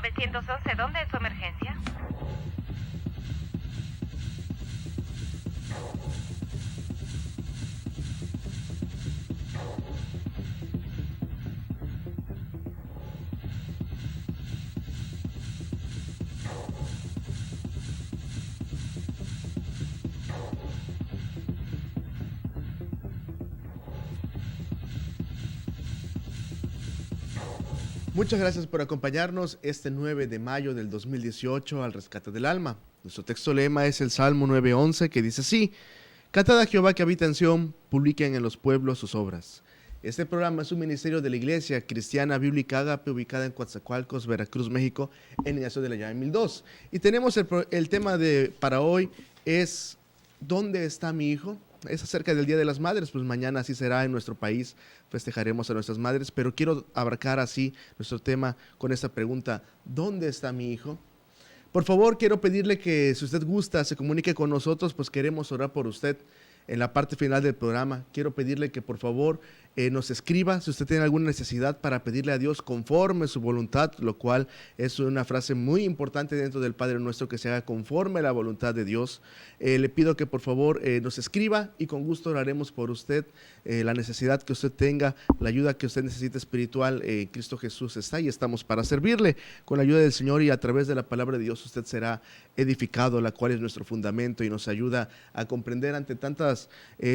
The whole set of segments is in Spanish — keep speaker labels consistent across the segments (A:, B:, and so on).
A: 911, ¿dónde es su emergencia?
B: Muchas gracias por acompañarnos este 9 de mayo del 2018 al rescate del alma. Nuestro texto lema es el Salmo 9:11, que dice así: Cantad a Jehová que habita en Sión, publiquen en los pueblos sus obras. Este programa es un ministerio de la Iglesia Cristiana Bíblica Ágape, ubicada en Coatzacoalcos, Veracruz, México, en Ignacio de la Llave 1002. Y tenemos el tema para hoy es ¿dónde está mi hijo? Es acerca del Día de las Madres, pues mañana así será en nuestro país, festejaremos a nuestras madres, pero quiero abarcar así nuestro tema con esta pregunta: ¿dónde está mi hijo? Por favor, quiero pedirle que si usted gusta, se comunique con nosotros, pues queremos orar por usted en la parte final del programa. Quiero pedirle que por favor nos escriba si usted tiene alguna necesidad para pedirle a Dios conforme su voluntad, lo cual es una frase muy importante dentro del Padre Nuestro, que se haga conforme a la voluntad de Dios. Le pido que por favor nos escriba y con gusto oraremos por usted, la necesidad que usted tenga, la ayuda que usted necesite espiritual. Cristo Jesús está y estamos para servirle. Con la ayuda del Señor y a través de la palabra de Dios usted será edificado, la cual es nuestro fundamento y nos ayuda a comprender ante tantas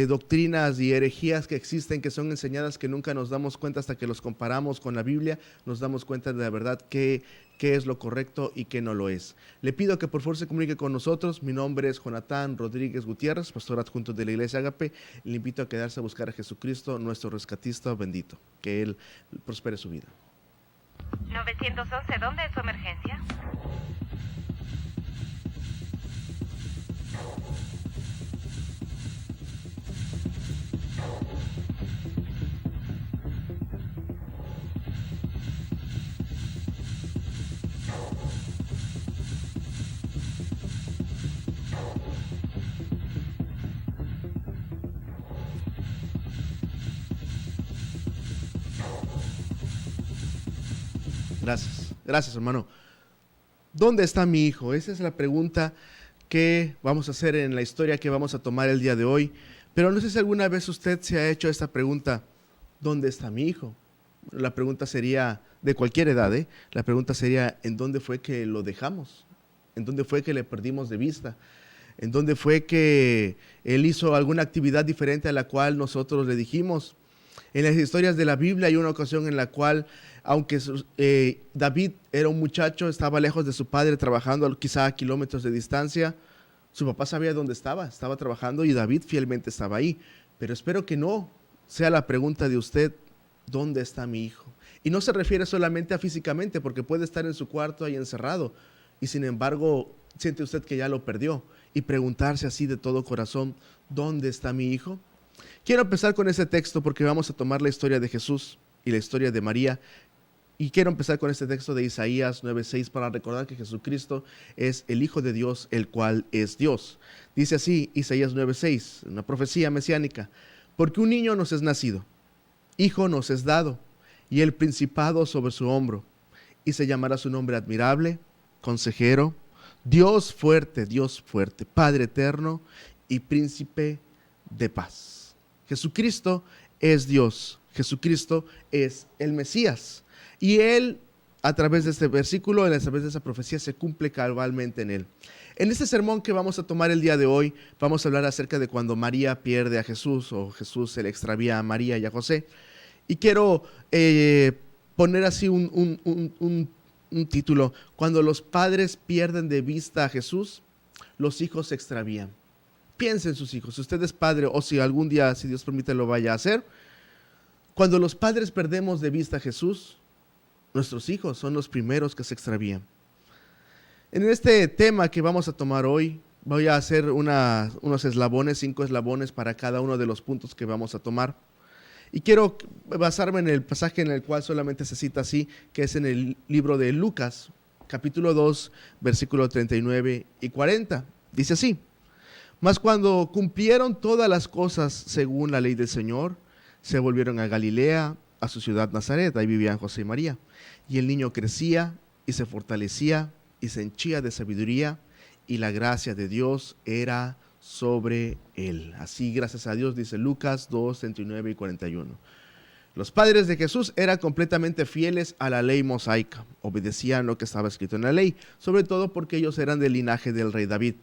B: doctrinas y herejías que existen, que son enseñadas, que nunca nos damos cuenta hasta que los comparamos con la Biblia, nos damos cuenta de la verdad qué es lo correcto y qué no lo es. Le pido que por favor se comunique con nosotros. Mi nombre es Jonatán Rodríguez Gutiérrez, pastor adjunto de la Iglesia Ágape. Le invito a quedarse a buscar a Jesucristo, nuestro rescatista bendito, que Él prospere su vida.
A: 911, ¿dónde es su emergencia?
B: Gracias hermano. ¿Dónde está mi hijo? Esa es la pregunta que vamos a hacer en la historia que vamos a tomar el día de hoy. Pero no sé si alguna vez usted se ha hecho esta pregunta: ¿dónde está mi hijo? La pregunta sería de cualquier edad, La pregunta sería: ¿en dónde fue que lo dejamos? ¿En dónde fue que le perdimos de vista? ¿En dónde fue que él hizo alguna actividad diferente a la cual nosotros le dijimos? En las historias de la Biblia hay una ocasión en la cual, aunque David era un muchacho, estaba lejos de su padre, trabajando quizá a kilómetros de distancia, su papá sabía dónde estaba trabajando y David fielmente estaba ahí. Pero espero que no sea la pregunta de usted: ¿dónde está mi hijo? Y no se refiere solamente a físicamente, porque puede estar en su cuarto ahí encerrado y sin embargo siente usted que ya lo perdió, y preguntarse así de todo corazón: ¿dónde está mi hijo? Quiero empezar con ese texto porque vamos a tomar la historia de Jesús y la historia de María. Y quiero empezar con este texto de Isaías 9:6 para recordar que Jesucristo es el Hijo de Dios, el cual es Dios. Dice así Isaías 9:6, una profecía mesiánica: porque un niño nos es nacido, hijo nos es dado, y el principado sobre su hombro, y se llamará su nombre admirable, consejero, Dios fuerte, Padre eterno y príncipe de paz. Jesucristo es Dios, Jesucristo es el Mesías, y Él, a través de este versículo, a través de esa profecía, se cumple cabalmente en Él. En este sermón que vamos a tomar el día de hoy, vamos a hablar acerca de cuando María pierde a Jesús, o Jesús se le extravía a María y a José. Y quiero poner así un título: cuando los padres pierden de vista a Jesús, los hijos se extravían. Piensa en sus hijos. Si usted es padre, o si algún día, si Dios permite, lo vaya a hacer. Cuando los padres perdemos de vista a Jesús, nuestros hijos son los primeros que se extravían. En este tema que vamos a tomar hoy, voy a hacer unos eslabones, 5 eslabones para cada uno de los puntos que vamos a tomar. Y quiero basarme en el pasaje en el cual solamente se cita así, que es en el libro de Lucas, capítulo 2, versículo 39 y 40. Dice así: mas cuando cumplieron todas las cosas según la ley del Señor, se volvieron a Galilea, a su ciudad Nazaret. Ahí vivían José y María. Y el niño crecía y se fortalecía y se henchía de sabiduría, y la gracia de Dios era sobre él. Así, gracias a Dios, dice Lucas 2, 39 y 41. Los padres de Jesús eran completamente fieles a la ley mosaica, obedecían lo que estaba escrito en la ley, sobre todo porque ellos eran del linaje del rey David.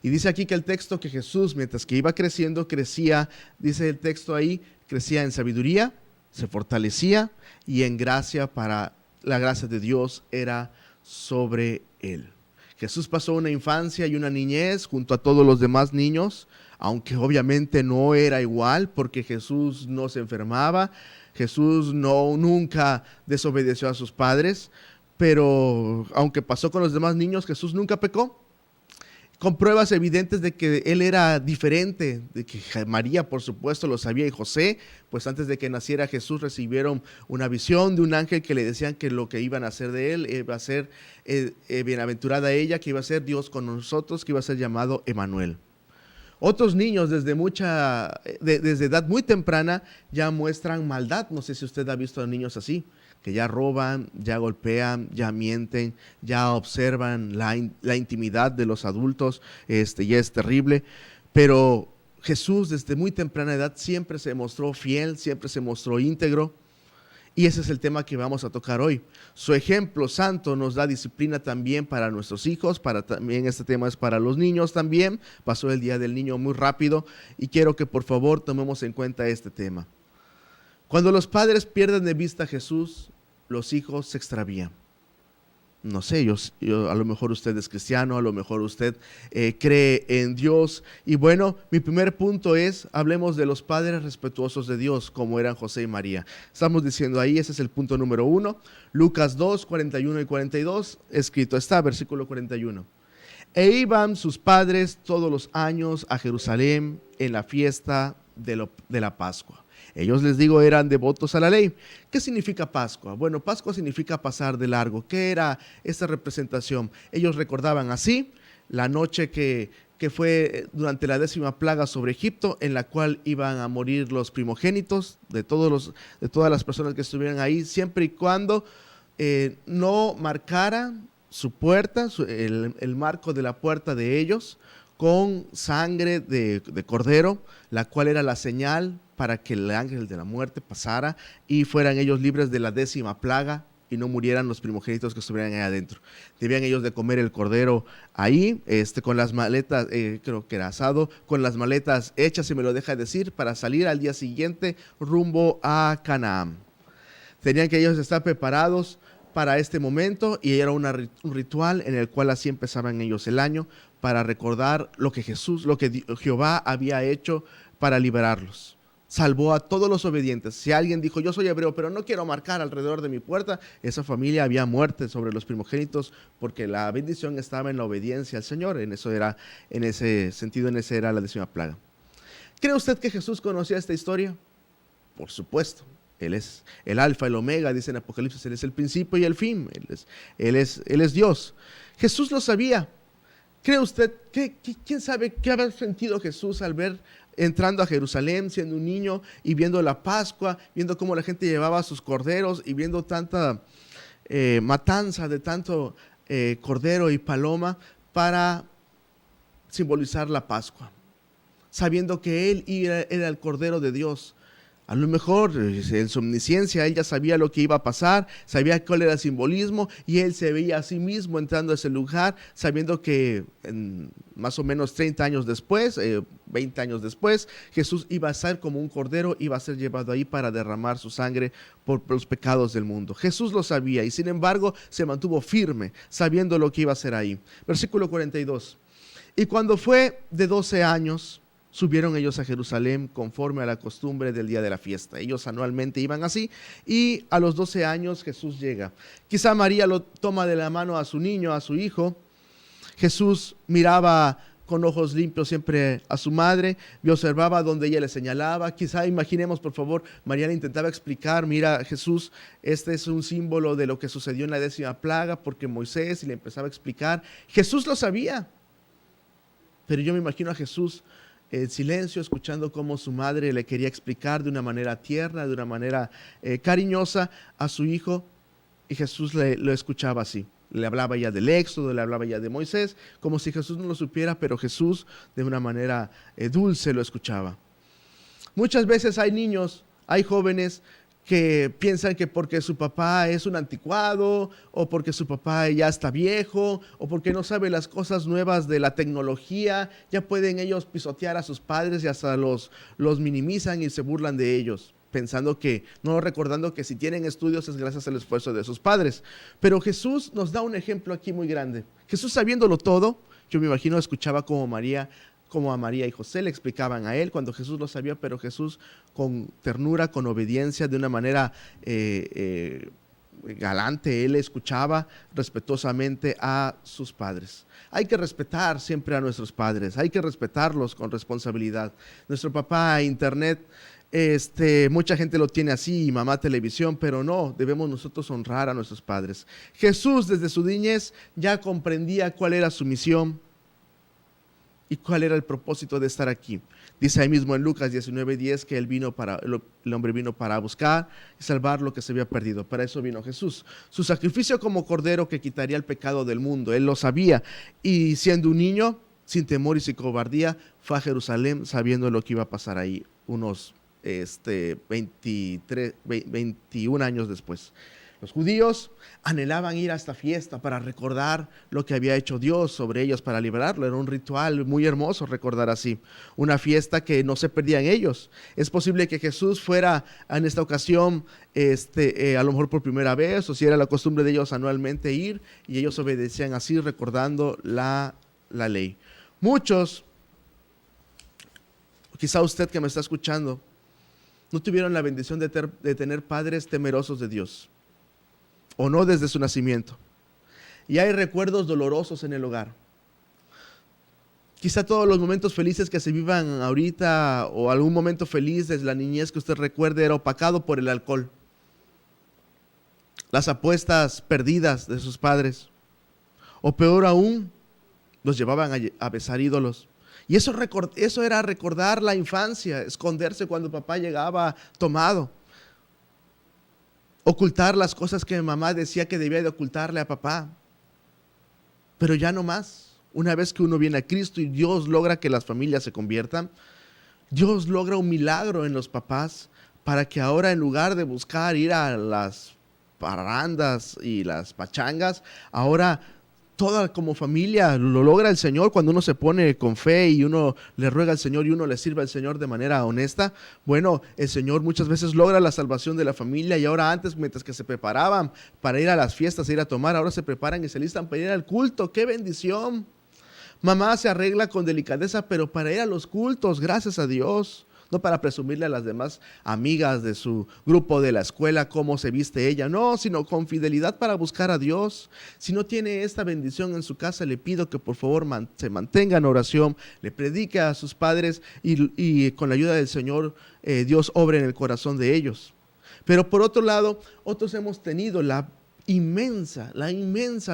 B: Y dice aquí que el texto que Jesús, mientras que iba creciendo, crecía, dice el texto ahí, crecía en sabiduría, se fortalecía y en gracia, para la gracia de Dios era sobre él. Jesús pasó una infancia y una niñez junto a todos los demás niños, aunque obviamente no era igual porque Jesús no se enfermaba, Jesús nunca desobedeció a sus padres, pero aunque pasó con los demás niños, Jesús nunca pecó. Con pruebas evidentes de que él era diferente, de que María, por supuesto, lo sabía, y José, pues antes de que naciera Jesús recibieron una visión de un ángel que le decían que lo que iban a hacer de él iba a ser bienaventurada ella, que iba a ser Dios con nosotros, que iba a ser llamado Emanuel. Otros niños desde edad muy temprana ya muestran maldad. No sé si usted ha visto a niños así, que ya roban, ya golpean, ya mienten, ya observan la intimidad de los adultos, ya es terrible. Pero Jesús desde muy temprana edad siempre se mostró fiel, siempre se mostró íntegro. Y ese es el tema que vamos a tocar hoy. Su ejemplo santo nos da disciplina también para nuestros hijos, también este tema es para los niños también. Pasó el Día del Niño muy rápido y quiero que por favor tomemos en cuenta este tema. Cuando los padres pierden de vista a Jesús, los hijos se extravían. No sé, a lo mejor usted es cristiano, a lo mejor usted cree en Dios. Y bueno, mi primer punto es, hablemos de los padres respetuosos de Dios, como eran José y María. Estamos diciendo ahí, ese es el punto número 1. Lucas 2, 41 y 42, escrito está, versículo 41. E iban sus padres todos los años a Jerusalén en la fiesta de la Pascua. Ellos, les digo, eran devotos a la ley. ¿Qué significa Pascua? Bueno, Pascua significa pasar de largo. ¿Qué era esta representación? Ellos recordaban así la noche que fue durante la 10ª plaga sobre Egipto, en la cual iban a morir los primogénitos de todas las personas que estuvieran ahí, siempre y cuando no marcara su puerta, el marco de la puerta de ellos, con sangre de cordero, la cual era la señal para que el ángel de la muerte pasara y fueran ellos libres de la 10ª plaga y no murieran los primogénitos que estuvieran ahí adentro. Debían ellos de comer el cordero ahí, con las maletas, creo que era asado, con las maletas hechas, si me lo deja decir, para salir al día siguiente rumbo a Canaán. Tenían que ellos estar preparados para este momento y era un ritual en el cual así empezaban ellos el año, para recordar lo que Jehová había hecho para liberarlos. Salvó a todos los obedientes. Si alguien dijo, yo soy hebreo, pero no quiero marcar alrededor de mi puerta, esa familia había muerte sobre los primogénitos, porque la bendición estaba en la obediencia al Señor. En ese sentido, era la 10ª plaga. ¿Cree usted que Jesús conocía esta historia? Por supuesto. Él es el alfa, el omega, dice en Apocalipsis, Él es el principio y el fin. Él es Dios. Jesús lo sabía. ¿Cree usted, quién sabe qué habrá sentido Jesús al ver entrando a Jerusalén, siendo un niño y viendo la Pascua, viendo cómo la gente llevaba sus corderos y viendo tanta matanza de tanto cordero y paloma para simbolizar la Pascua? Sabiendo que Él era el Cordero de Dios. A lo mejor en su omnisciencia Él ya sabía lo que iba a pasar, sabía cuál era el simbolismo y Él se veía a sí mismo entrando a ese lugar, sabiendo que más o menos 30 años después, 20 años después, Jesús iba a ser como un cordero, iba a ser llevado ahí para derramar su sangre por los pecados del mundo. Jesús lo sabía y sin embargo se mantuvo firme, sabiendo lo que iba a hacer ahí. Versículo 42. Y cuando fue de 12 años, subieron ellos a Jerusalén conforme a la costumbre del día de la fiesta. Ellos anualmente iban así y a los 12 años Jesús llega. Quizá María lo toma de la mano a su niño, a su hijo. Jesús miraba con ojos limpios siempre a su madre y observaba donde ella le señalaba. Quizá imaginemos, por favor, María le intentaba explicar, mira Jesús, este es un símbolo de lo que sucedió en la 10ª plaga porque Moisés, y le empezaba a explicar. Jesús lo sabía, pero yo me imagino a Jesús en silencio, escuchando cómo su madre le quería explicar de una manera tierna, de una manera cariñosa a su hijo, y Jesús lo escuchaba así. Le hablaba ya del Éxodo, le hablaba ya de Moisés, como si Jesús no lo supiera, pero Jesús de una manera dulce lo escuchaba. Muchas veces hay niños, hay jóvenes que piensan que porque su papá es un anticuado, o porque su papá ya está viejo, o porque no sabe las cosas nuevas de la tecnología, ya pueden ellos pisotear a sus padres y hasta los minimizan y se burlan de ellos, pensando que, no recordando que si tienen estudios es gracias al esfuerzo de sus padres. Pero Jesús nos da un ejemplo aquí muy grande. Jesús, sabiéndolo todo, yo me imagino escuchaba como a María y José le explicaban a él cuando Jesús lo sabía, pero Jesús con ternura, con obediencia, de una manera galante, él escuchaba respetuosamente a sus padres. Hay que respetar siempre a nuestros padres, hay que respetarlos con responsabilidad. Nuestro papá, internet, mucha gente lo tiene así, mamá televisión, pero no, debemos nosotros honrar a nuestros padres. Jesús desde su niñez ya comprendía cuál era su misión y cuál era el propósito de estar aquí. Dice ahí mismo en Lucas 19:10 que el hombre vino para buscar y salvar lo que se había perdido. Para eso vino Jesús. Su sacrificio como cordero que quitaría el pecado del mundo, él lo sabía, y siendo un niño, sin temor y sin cobardía, fue a Jerusalén sabiendo lo que iba a pasar ahí unos 21 años después. Los judíos anhelaban ir a esta fiesta para recordar lo que había hecho Dios sobre ellos para liberarlo. Era un ritual muy hermoso recordar así. Una fiesta que no se perdía en ellos. Es posible que Jesús fuera en esta ocasión, a lo mejor por primera vez, o si era la costumbre de ellos anualmente ir, y ellos obedecían así recordando la ley. Muchos, quizá usted que me está escuchando, no tuvieron la bendición de tener padres temerosos de Dios, o no desde su nacimiento. Y hay recuerdos dolorosos en el hogar. Quizá todos los momentos felices que se vivan ahorita, o algún momento feliz desde la niñez que usted recuerde, era opacado por el alcohol. Las apuestas perdidas de sus padres. O peor aún, los llevaban a besar ídolos. Y eso era recordar la infancia, esconderse cuando papá llegaba tomado. Ocultar las cosas que mamá decía que debía de ocultarle a papá. Pero ya no más. Una vez que uno viene a Cristo y Dios logra que las familias se conviertan, Dios logra un milagro en los papás para que ahora, en lugar de buscar ir a las parrandas y las pachangas, ahora toda como familia lo logra el Señor cuando uno se pone con fe y uno le ruega al Señor y uno le sirve al Señor de manera honesta. Bueno, el Señor muchas veces logra la salvación de la familia, y ahora antes, mientras que se preparaban para ir a las fiestas, ir a tomar, ahora se preparan y se listan para ir al culto. ¡Qué bendición! Mamá se arregla con delicadeza, pero para ir a los cultos, gracias a Dios. No para presumirle a las demás amigas de su grupo de la escuela cómo se viste ella, no, sino con fidelidad para buscar a Dios. Si no tiene esta bendición en su casa, le pido que por favor se mantenga en oración, le predique a sus padres y con la ayuda del Señor, Dios obre en el corazón de ellos. Pero por otro lado, otros hemos tenido la inmensa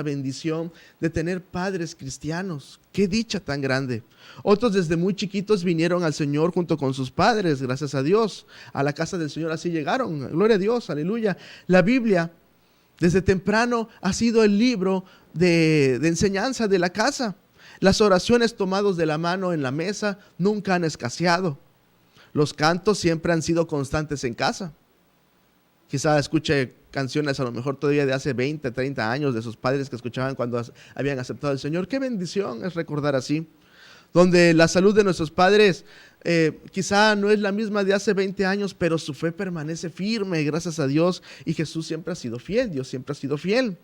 B: bendición de tener padres cristianos. ¡Qué dicha tan grande! Otros desde muy chiquitos vinieron al Señor junto con sus padres, gracias a Dios. A la casa del Señor así llegaron. Gloria a Dios, aleluya. La Biblia desde temprano ha sido el libro de enseñanza de la casa. Las oraciones tomados de la mano en la mesa nunca han escaseado. Los cantos siempre han sido constantes en casa. Quizá escuche canciones a lo mejor todavía de hace 20, 30 años de sus padres que escuchaban cuando habían aceptado al Señor. ¡Qué bendición es recordar así! Donde la salud de nuestros padres quizá no es la misma de hace 20 años, pero su fe permanece firme, gracias a Dios, y Jesús siempre ha sido fiel, Dios siempre ha sido fiel.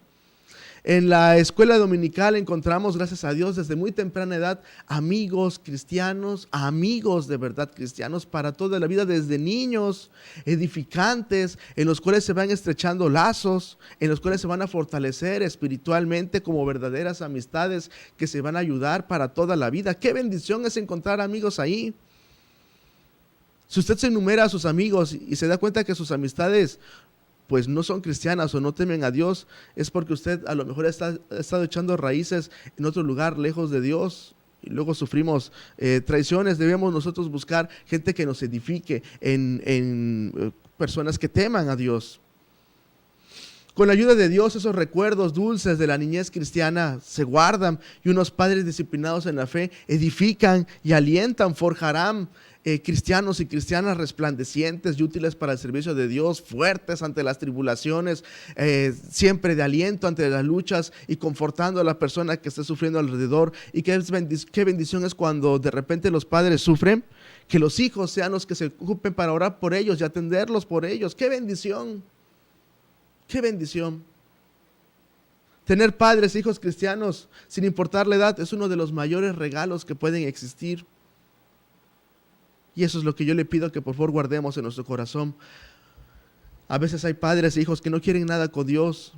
B: En la escuela dominical encontramos, gracias a Dios, desde muy temprana edad, amigos cristianos, amigos de verdad cristianos para toda la vida, desde niños, edificantes, en los cuales se van estrechando lazos, en los cuales se van a fortalecer espiritualmente como verdaderas amistades que se van a ayudar para toda la vida. ¡Qué bendición es encontrar amigos ahí! Si usted se enumera a sus amigos y se da cuenta que sus amistades pues no son cristianas o no temen a Dios, es porque usted a lo mejor ha estado echando raíces en otro lugar lejos de Dios y luego sufrimos traiciones. Debemos nosotros buscar gente que nos edifique en personas que teman a Dios. Con la ayuda de Dios, esos recuerdos dulces de la niñez cristiana se guardan y unos padres disciplinados en la fe edifican y alientan, forjarán cristianos y cristianas resplandecientes y útiles para el servicio de Dios, fuertes ante las tribulaciones, siempre de aliento ante las luchas y confortando a la persona que esté sufriendo alrededor. Y qué bendición es cuando de repente los padres sufren, que los hijos sean los que se ocupen para orar por ellos y atenderlos por ellos. ¡Qué bendición! ¡Qué bendición! Tener padres e hijos cristianos, sin importar la edad, es uno de los mayores regalos que pueden existir. Y eso es lo que yo le pido que por favor guardemos en nuestro corazón. A veces hay padres e hijos que no quieren nada con Dios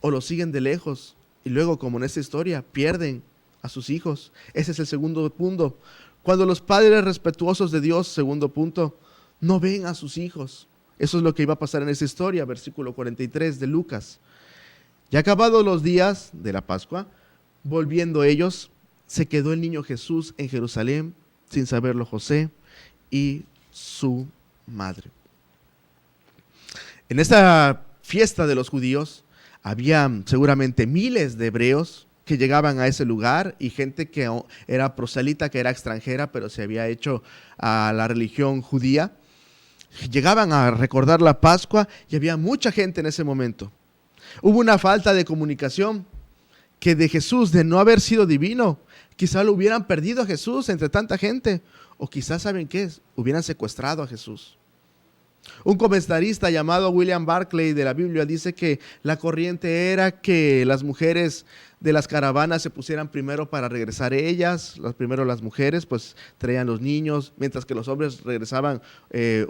B: o lo siguen de lejos y luego, como en esta historia, pierden a sus hijos. Ese es el segundo punto. Cuando los padres respetuosos de Dios, segundo punto, no ven a sus hijos. Eso es lo que iba a pasar en esta historia, versículo 43 de Lucas. Ya acabados los días de la Pascua, volviendo ellos, se quedó el niño Jesús en Jerusalén, sin saberlo José y su madre. En esta fiesta de los judíos había seguramente miles de hebreos que llegaban a ese lugar y gente que era proselita, que era extranjera, pero se había hecho a la religión judía. Llegaban a recordar la Pascua y había mucha gente en ese momento. Hubo una falta de comunicación que de Jesús, de no haber sido divino, quizá lo hubieran perdido a Jesús entre tanta gente. O quizás, ¿saben qué? Hubieran secuestrado a Jesús. Un comentarista llamado William Barclay de la Biblia dice que la corriente era que las mujeres de las caravanas se pusieran primero para regresar ellas. Primero las mujeres pues traían los niños, mientras que los hombres regresaban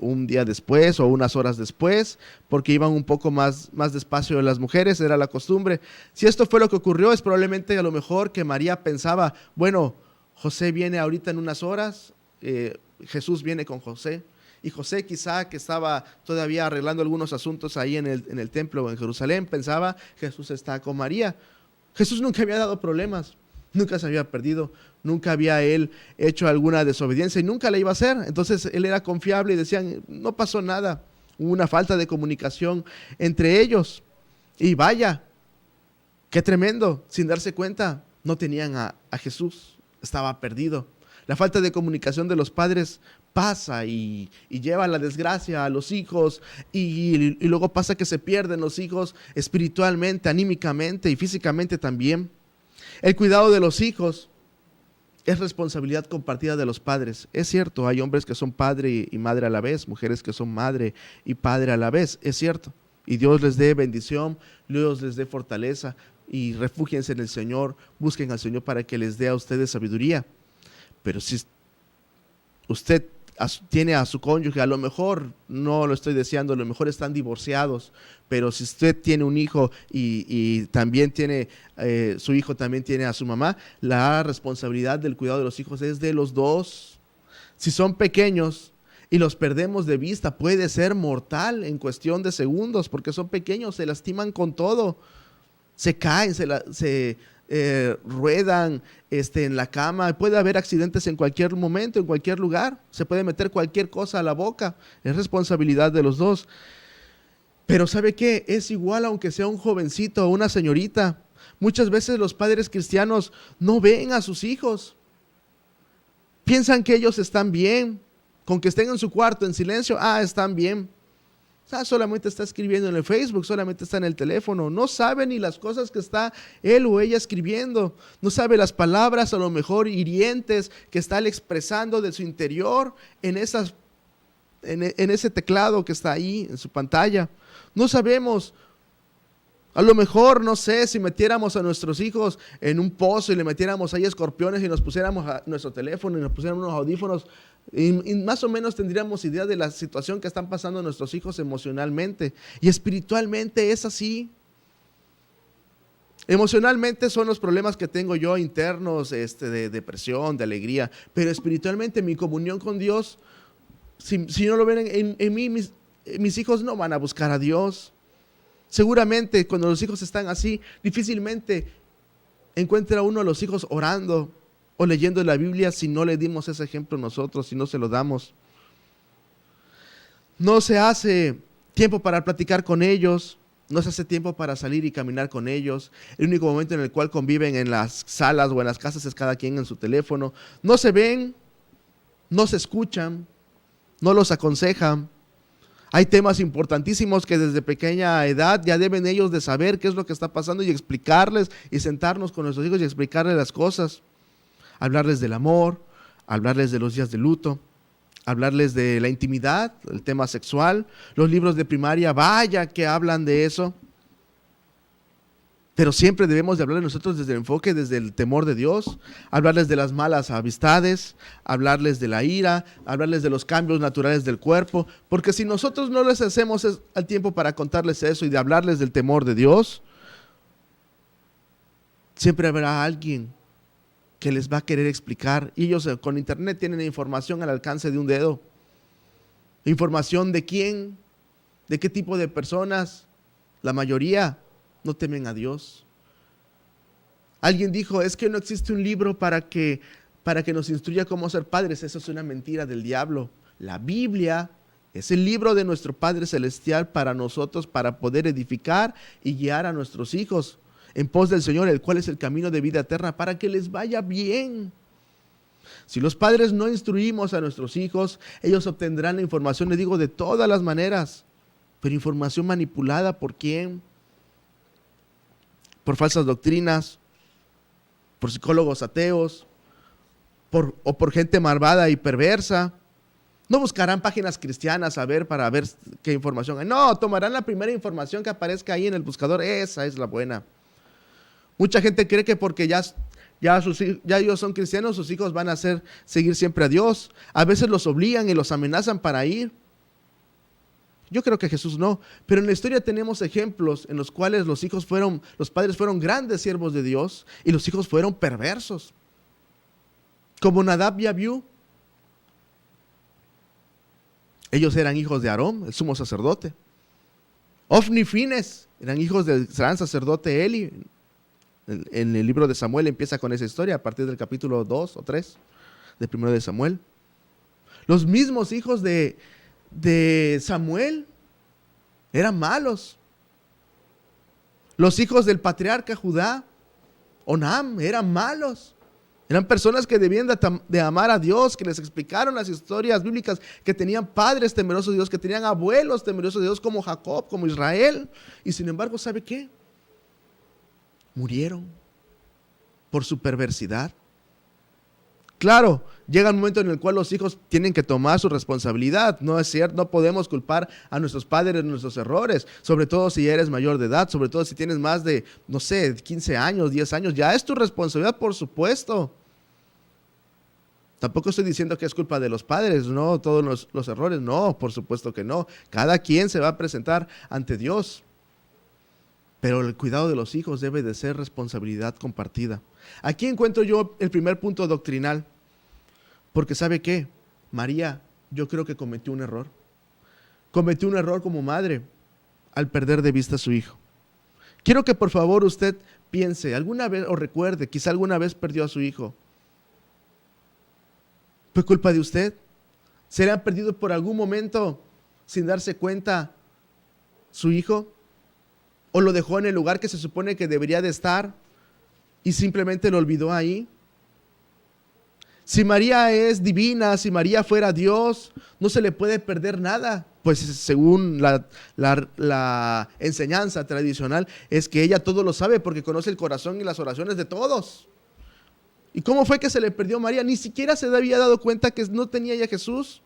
B: un día después o unas horas después, porque iban un poco más despacio de las mujeres, era la costumbre. Si esto fue lo que ocurrió, es probablemente a lo mejor que María pensaba, bueno, José viene ahorita en unas horas, Jesús viene con José, y José quizá que estaba todavía arreglando algunos asuntos ahí en el templo en Jerusalén, pensaba Jesús está con María. Jesús nunca había dado problemas, nunca se había perdido, nunca había él hecho alguna desobediencia y nunca la iba a hacer. Entonces él era confiable y decían, no pasó nada. Hubo una falta de comunicación entre ellos. Y vaya, qué tremendo, sin darse cuenta, no tenían a Jesús, estaba perdido. La falta de comunicación de los padres pasa y lleva la desgracia a los hijos y luego pasa que se pierden los hijos espiritualmente, anímicamente y físicamente también. El cuidado de los hijos es responsabilidad compartida de los padres. Es cierto, hay hombres que son padre y madre a la vez, mujeres que son madre y padre a la vez, es cierto. Y Dios les dé bendición, Dios les dé fortaleza y refúgiense en el Señor, busquen al Señor para que les dé a ustedes sabiduría. Pero si usted tiene a su cónyuge, a lo mejor, no lo estoy deseando, a lo mejor están divorciados, pero si usted tiene un hijo y también tiene, su hijo también tiene a su mamá, la responsabilidad del cuidado de los hijos es de los dos. Si son pequeños y los perdemos de vista, puede ser mortal en cuestión de segundos, porque son pequeños, se lastiman con todo, se caen, se ruedan en la cama, puede haber accidentes en cualquier momento, en cualquier lugar, se puede meter cualquier cosa a la boca, es responsabilidad de los dos. Pero ¿sabe qué? Es igual aunque sea un jovencito o una señorita. Muchas veces los padres cristianos no ven a sus hijos, piensan que ellos están bien, con que estén en su cuarto en silencio, están bien. Solamente está escribiendo en el Facebook, solamente está en el teléfono, no sabe ni las cosas que está él o ella escribiendo, no sabe las palabras a lo mejor hirientes que está él expresando de su interior en ese teclado que está ahí en su pantalla. No sabemos. A lo mejor, no sé, si metiéramos a nuestros hijos en un pozo y le metiéramos ahí escorpiones y nos pusiéramos a nuestro teléfono y nos pusiéramos unos audífonos y más o menos tendríamos idea de la situación que están pasando nuestros hijos emocionalmente. Y espiritualmente es así. Emocionalmente son los problemas que tengo yo internos, de depresión, de alegría, pero espiritualmente mi comunión con Dios, si no lo ven en mí, mis hijos no van a buscar a Dios. Seguramente cuando los hijos están así, difícilmente encuentra uno a los hijos orando o leyendo la Biblia si no le dimos ese ejemplo nosotros, si no se lo damos. No se hace tiempo para platicar con ellos, No se hace tiempo para salir y caminar con ellos. El único momento en el cual conviven en las salas o en las casas es cada quien en su teléfono. No se ven, no se escuchan, no los aconsejan. Hay temas importantísimos que desde pequeña edad ya deben ellos de saber qué es lo que está pasando y explicarles y sentarnos con nuestros hijos y explicarles las cosas. Hablarles del amor, hablarles de los días de luto, hablarles de la intimidad, el tema sexual. Los libros de primaria, vaya que hablan de eso. Pero siempre debemos de hablar nosotros desde el enfoque, desde el temor de Dios. Hablarles de las malas amistades, hablarles de la ira, hablarles de los cambios naturales del cuerpo. Porque si nosotros no les hacemos al tiempo para contarles eso y de hablarles del temor de Dios, siempre habrá alguien que les va a querer explicar. Y ellos con internet tienen información al alcance de un dedo. Información de quién, de qué tipo de personas. La mayoría no temen a Dios. Alguien dijo, es que no existe un libro para que nos instruya cómo ser padres. Eso es una mentira del diablo. La Biblia es el libro de nuestro Padre Celestial para nosotros, para poder edificar y guiar a nuestros hijos en pos del Señor, el cual es el camino de vida eterna, para que les vaya bien. Si los padres no instruimos a nuestros hijos, ellos obtendrán la información, les digo, de todas las maneras. Pero información manipulada, ¿por quién? Por falsas doctrinas, por psicólogos ateos, o por gente malvada y perversa. No buscarán páginas cristianas para ver qué información hay. No, tomarán la primera información que aparezca ahí en el buscador. Esa es la buena. Mucha gente cree que porque ya ellos son cristianos, sus hijos van a seguir siempre a Dios. A veces los obligan y los amenazan para ir. Yo creo que Jesús no, pero en la historia tenemos ejemplos en los cuales los padres fueron grandes siervos de Dios y los hijos fueron perversos. Como Nadab y Abiú. Ellos eran hijos de Aarón, el sumo sacerdote. Ofni y Fines eran hijos del gran sacerdote Eli. En el libro de Samuel empieza con esa historia a partir del capítulo 2 o 3 de primero de Samuel. Los mismos hijos de Samuel eran malos. Los hijos del patriarca Judá, Onam, eran malos. Eran personas que debían de amar a Dios, que les explicaron las historias bíblicas, que tenían padres temerosos de Dios, que tenían abuelos temerosos de Dios como Jacob, como Israel. Y sin embargo, ¿sabe qué? Murieron por su perversidad. Claro, llega un momento en el cual los hijos tienen que tomar su responsabilidad. No es cierto, no podemos culpar a nuestros padres de nuestros errores, sobre todo si ya eres mayor de edad, sobre todo si tienes más de, 15 años, 10 años, ya es tu responsabilidad, por supuesto. Tampoco estoy diciendo que es culpa de los padres, no, todos los errores, no, por supuesto que no. Cada quien se va a presentar ante Dios. Pero el cuidado de los hijos debe de ser responsabilidad compartida. Aquí encuentro yo el primer punto doctrinal. Porque ¿sabe qué? María, yo creo que cometió un error. Cometió un error como madre al perder de vista a su hijo. Quiero que por favor usted piense, alguna vez, o recuerde, quizá alguna vez perdió a su hijo. ¿Fue culpa de usted? ¿Se le ha perdido por algún momento sin darse cuenta su hijo? ¿O lo dejó en el lugar que se supone que debería de estar y simplemente lo olvidó ahí? Si María es divina, si María fuera Dios, no se le puede perder nada. Pues según la enseñanza tradicional, es que ella todo lo sabe porque conoce el corazón y las oraciones de todos. ¿Y cómo fue que se le perdió a María? Ni siquiera se había dado cuenta que no tenía ya Jesús.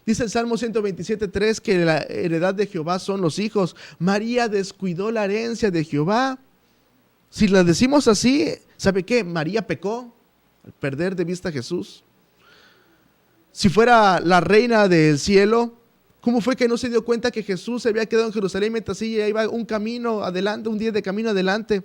B: Dice el Salmo 127:3 que la heredad de Jehová son los hijos. María descuidó la herencia de Jehová. Si la decimos así, ¿sabe qué? María pecó al perder de vista a Jesús. Si fuera la reina del cielo, ¿cómo fue que no se dio cuenta que Jesús se había quedado en Jerusalén mientras ella iba un camino adelante, un día de camino adelante?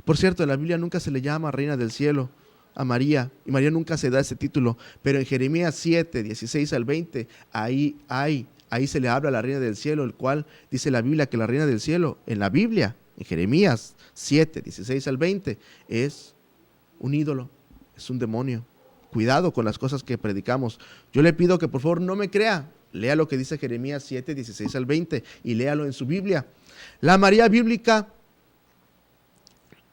B: Por cierto, en la Biblia nunca se le llama reina del cielo a María, y María nunca se da ese título, pero en Jeremías 7, 16 al 20, ahí se le habla a la reina del cielo, el cual dice la Biblia que la reina del cielo, en la Biblia, en Jeremías 7, 16 al 20, es un ídolo, es un demonio. Cuidado con las cosas que predicamos. Yo le pido que por favor no me crea, Lea lo que dice Jeremías 7, 16 al 20 y léalo en su Biblia. La María bíblica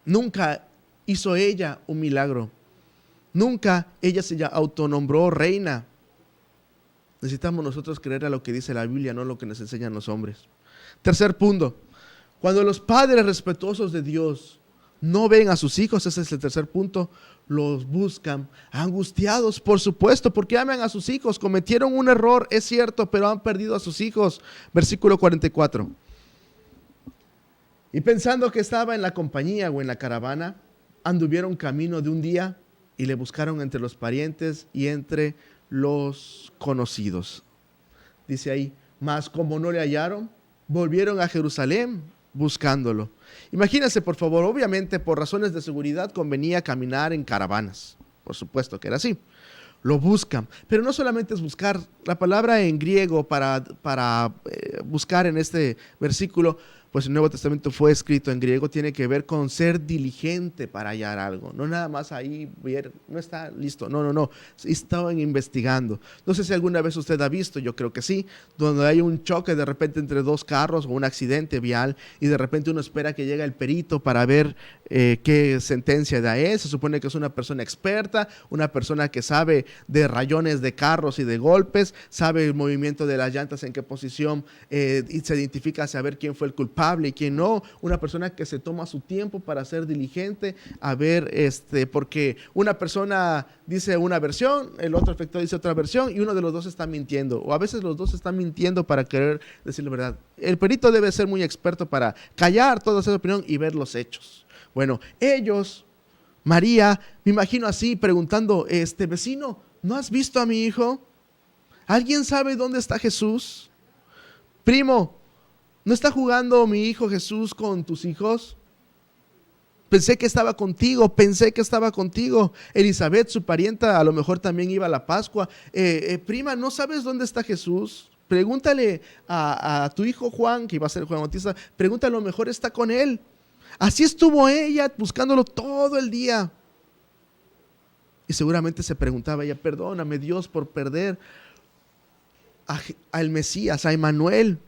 B: nunca hizo ella un milagro. Nunca ella se autonombró reina. Necesitamos nosotros creer a lo que dice la Biblia, no lo que nos enseñan los hombres. Tercer punto, cuando los padres respetuosos de Dios no ven a sus hijos, ese es el tercer punto, los buscan angustiados, por supuesto, porque aman a sus hijos. Cometieron un error, es cierto, pero han perdido a sus hijos. Versículo 44. Y pensando que estaba en la compañía o en la caravana, anduvieron camino de un día y le buscaron entre los parientes y entre los conocidos. Dice ahí, mas como no le hallaron, volvieron a Jerusalén buscándolo. Imagínense, por favor, obviamente por razones de seguridad convenía caminar en caravanas. Por supuesto que era así. Lo buscan, pero no solamente es buscar. La palabra en griego para buscar en este versículo, pues el Nuevo Testamento fue escrito en griego, tiene que ver con ser diligente para hallar algo. No nada más ahí ver, no está listo, no. Estaban investigando. No sé si alguna vez usted ha visto, yo creo que sí, donde hay un choque de repente entre dos carros o un accidente vial y de repente uno espera que llegue el perito para ver qué sentencia da él. Se supone que es una persona experta, una persona que sabe de rayones de carros y de golpes, sabe el movimiento de las llantas, en qué posición y se identifica a saber quién fue el culpable y quién no. Una persona que se toma su tiempo para ser diligente a ver, porque una persona dice una versión, el otro efector dice otra versión y uno de los dos está mintiendo, o a veces los dos están mintiendo para querer decir la verdad. El perito debe ser muy experto para callar toda esa opinión y ver los hechos. Bueno, ellos, María, me imagino así preguntando, vecino, ¿no has visto a mi hijo? ¿Alguien sabe dónde está Jesús? Primo, ¿no está jugando mi hijo Jesús con tus hijos? Pensé que estaba contigo. Elizabeth, su parienta, a lo mejor también iba a la Pascua. Prima, ¿no sabes dónde está Jesús? Pregúntale a tu hijo Juan, que iba a ser Juan Bautista, pregúntale, a lo mejor está con él. Así estuvo ella buscándolo todo el día. Y seguramente se preguntaba ella, perdóname Dios por perder al Mesías, a Emmanuel.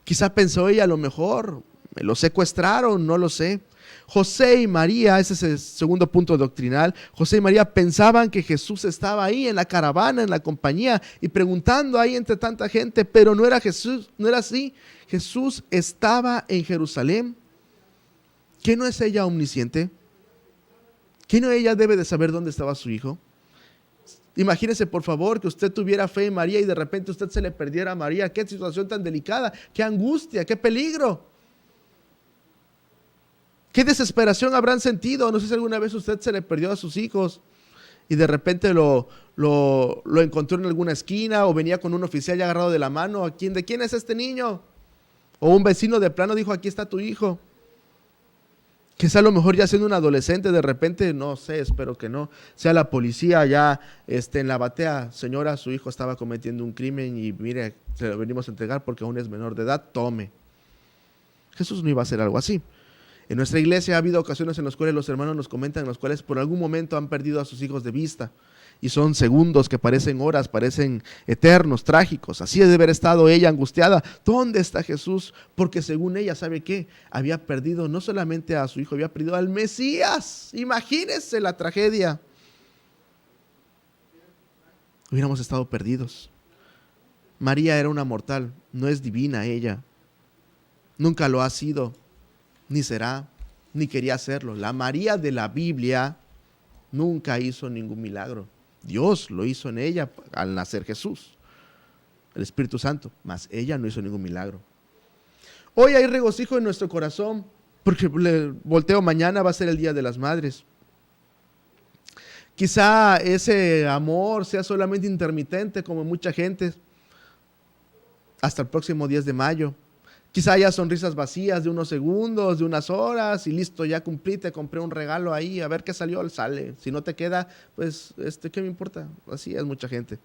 B: Quizá pensó ella, a lo mejor me lo secuestraron, no lo sé. José y María, ese es el segundo punto doctrinal. José y María pensaban que Jesús estaba ahí en la caravana, en la compañía, y preguntando ahí entre tanta gente, pero no era Jesús, no era así. Jesús estaba en Jerusalén. ¿Qué no es ella omnisciente? ¿Qué no ella debe de saber dónde estaba su hijo? Imagínese por favor que usted tuviera fe en María y de repente usted se le perdiera a María. Qué situación tan delicada, qué angustia, qué peligro. Qué desesperación habrán sentido. No sé si alguna vez usted se le perdió a sus hijos y de repente lo encontró en alguna esquina o venía con un oficial ya agarrado de la mano. ¿De quién es este niño? O un vecino de plano dijo, aquí está tu hijo. Quizá a lo mejor ya siendo un adolescente, de repente, no sé, espero que no, sea la policía ya en la batea, señora, su hijo estaba cometiendo un crimen y mire, se lo venimos a entregar porque aún es menor de edad, tome. Jesús no iba a hacer algo así. En nuestra iglesia ha habido ocasiones en las cuales los hermanos nos comentan, en las cuales por algún momento han perdido a sus hijos de vista. Y son segundos que parecen horas, parecen eternos, trágicos. Así debe haber estado ella angustiada. ¿Dónde está Jesús? Porque según ella, ¿sabe qué? Había perdido no solamente a su hijo, había perdido al Mesías. Imagínense la tragedia. Hubiéramos estado perdidos. María era una mortal, no es divina ella. Nunca lo ha sido, ni será, ni quería hacerlo. La María de la Biblia nunca hizo ningún milagro. Dios lo hizo en ella al nacer Jesús, el Espíritu Santo, mas ella no hizo ningún milagro. Hoy hay regocijo en nuestro corazón, porque volteo, mañana va a ser el Día de las Madres. Quizá ese amor sea solamente intermitente, como mucha gente, hasta el próximo 10 de mayo. Quizá haya sonrisas vacías de unos segundos, de unas horas y listo, ya cumplí, te compré un regalo ahí, a ver qué salió, sale. Si no te queda, pues, ¿qué me importa? Así es mucha gente.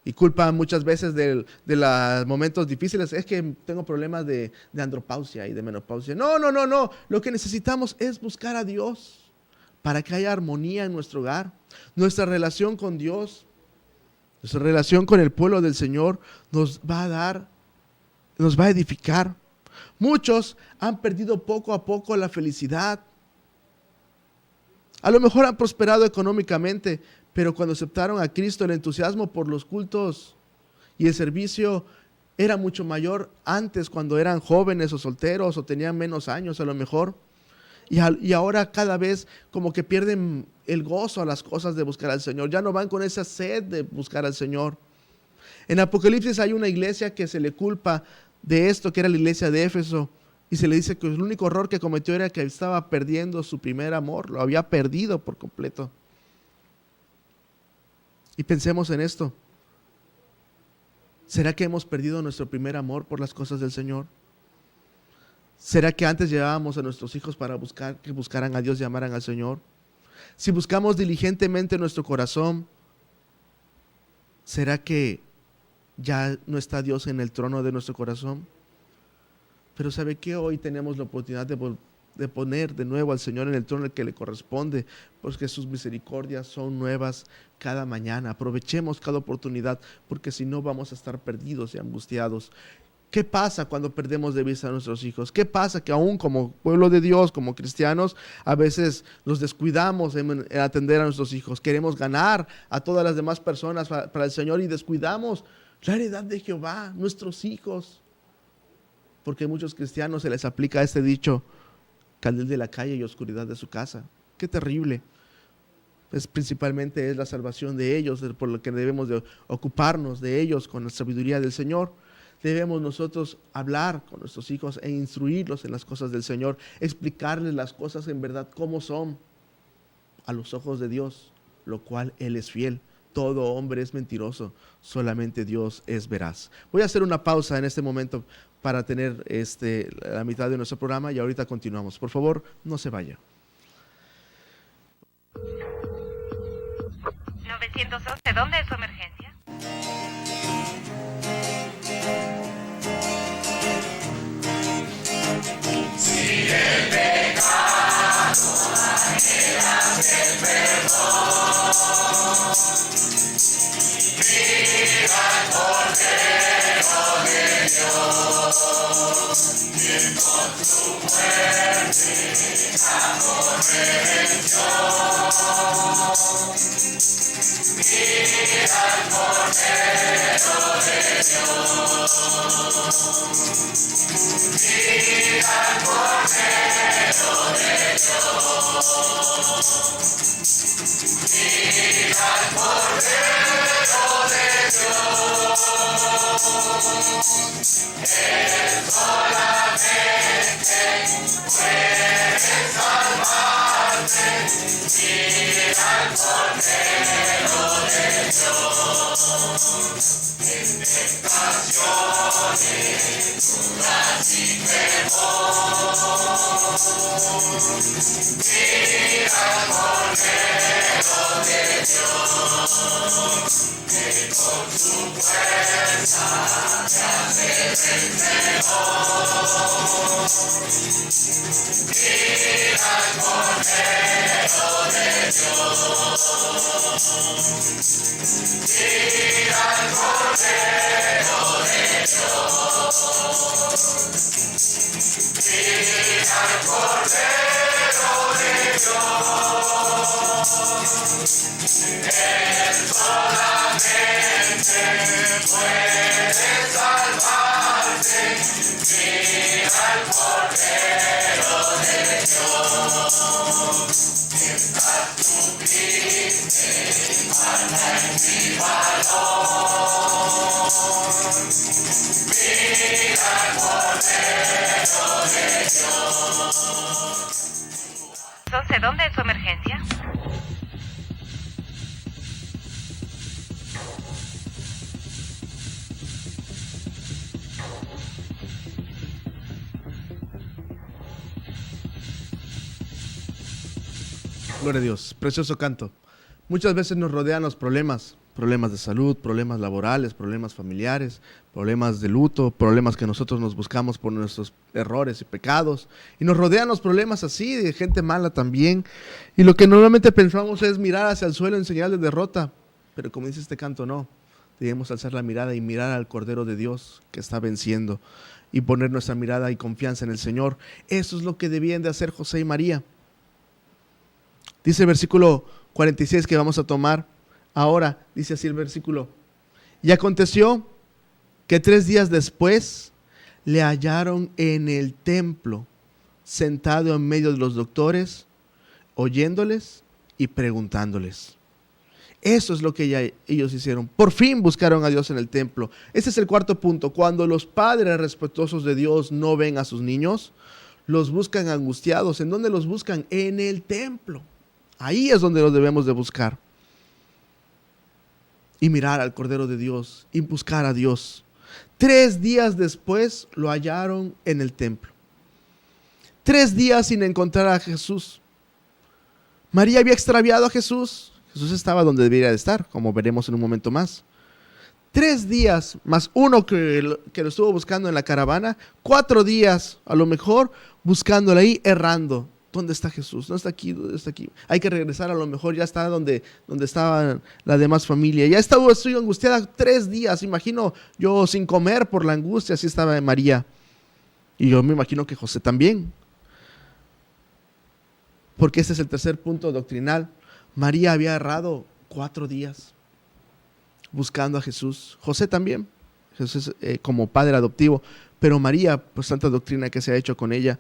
B: Y culpa muchas veces de los momentos difíciles, es que tengo problemas de andropausia y de menopausia. No. Lo que necesitamos es buscar a Dios para que haya armonía en nuestro hogar, nuestra relación con Dios. Nuestra relación con el pueblo del Señor nos va a edificar. Muchos han perdido poco a poco la felicidad. A lo mejor han prosperado económicamente, pero cuando aceptaron a Cristo, el entusiasmo por los cultos y el servicio era mucho mayor antes, cuando eran jóvenes o solteros o tenían menos años a lo mejor. Y ahora cada vez como que pierden el gozo a las cosas de buscar al Señor. Ya no van con esa sed de buscar al Señor. En Apocalipsis hay una iglesia que se le culpa de esto, que era la iglesia de Éfeso. Y se le dice que el único error que cometió era que estaba perdiendo su primer amor. Lo había perdido por completo. Y pensemos en esto. ¿Será que hemos perdido nuestro primer amor por las cosas del Señor? ¿Será que antes llevábamos a nuestros hijos para que buscaran a Dios y amaran al Señor? Si buscamos diligentemente nuestro corazón, ¿será que ya no está Dios en el trono de nuestro corazón? Pero ¿sabe qué? Hoy tenemos la oportunidad de poner de nuevo al Señor en el trono que le corresponde, porque sus misericordias son nuevas cada mañana. Aprovechemos cada oportunidad, porque si no vamos a estar perdidos y angustiados. ¿Qué pasa cuando perdemos de vista a nuestros hijos? ¿Qué pasa que aún como pueblo de Dios, como cristianos, a veces nos descuidamos en atender a nuestros hijos? Queremos ganar a todas las demás personas para el Señor y descuidamos la heredad de Jehová, nuestros hijos. Porque a muchos cristianos se les aplica este dicho: candil de la calle y oscuridad de su casa. ¡Qué terrible! Pues principalmente es la salvación de ellos, por lo que debemos de ocuparnos de ellos con la sabiduría del Señor. Debemos nosotros hablar con nuestros hijos e instruirlos en las cosas del Señor, explicarles las cosas en verdad como son a los ojos de Dios, lo cual Él es fiel. Todo hombre es mentiroso, solamente Dios es veraz. Voy a hacer una pausa en este momento para tener la mitad de nuestro programa y ahorita continuamos. Por favor, no se vaya.
A: 911, ¿dónde es su emergencia?
C: Si el pecado anhelas el perdón, mira al Cordero de Dios, quien con su muerte trajo redención. Mira al Cordero de Dios. Mira al Cordero de Dios. Mira al Cordero de Dios. Él solamente puede salvarte. Mira al Cordero de Dios. En tentaciones, dudas y temor. Mira al Cordero de Dios, que con su fuerza te hace vencedor. Mira al Cordero de Dios. Mira al Cordero de Dios. Mira al Cordero de Dios. Él solamente puede salvarte. Mira al Cordero de Dios. Mientras tú triste, anda en mi valor. Mira al Cordero de Dios.
A: 11, ¿dónde es su emergencia?
B: Gloria a Dios, precioso canto. Muchas veces nos rodean los problemas de salud, problemas laborales, problemas familiares, problemas de luto, problemas que nosotros nos buscamos por nuestros errores y pecados. Y nos rodean los problemas así, de gente mala también. Y lo que normalmente pensamos es mirar hacia el suelo en señal de derrota. Pero como dice este canto, no. debemos alzar la mirada y mirar al Cordero de Dios que está venciendo y poner nuestra mirada y confianza en el Señor. Eso es lo que debían de hacer José y María. Dice el versículo 46 que vamos a tomar ahora, dice así el versículo: y aconteció que 3 días después le hallaron en el templo, sentado en medio de los doctores, oyéndoles y preguntándoles. Eso es lo que ellos hicieron. Por fin buscaron a Dios en el templo. Ese es el cuarto punto. Cuando los padres respetuosos de Dios no ven a sus niños, los buscan angustiados. ¿En dónde los buscan? En el templo. Ahí es donde los debemos de buscar. Y mirar al Cordero de Dios y buscar a Dios. 3 días después lo hallaron en el templo. 3 días sin encontrar a Jesús. María había extraviado a Jesús. Jesús estaba donde debería de estar, como veremos en un momento más. 3 días más uno que lo estuvo buscando en la caravana. 4 días a lo mejor buscándole ahí, errando. ¿Dónde está Jesús? No está aquí, ¿dónde está aquí? Hay que regresar, a lo mejor ya está donde estaba la demás familia. Ya estoy angustiada 3 días, imagino yo, sin comer por la angustia, así estaba María. Y yo me imagino que José también. Porque este es el tercer punto doctrinal. María había errado 4 días buscando a Jesús. José también, Jesús como padre adoptivo. Pero María, pues tanta doctrina que se ha hecho con ella,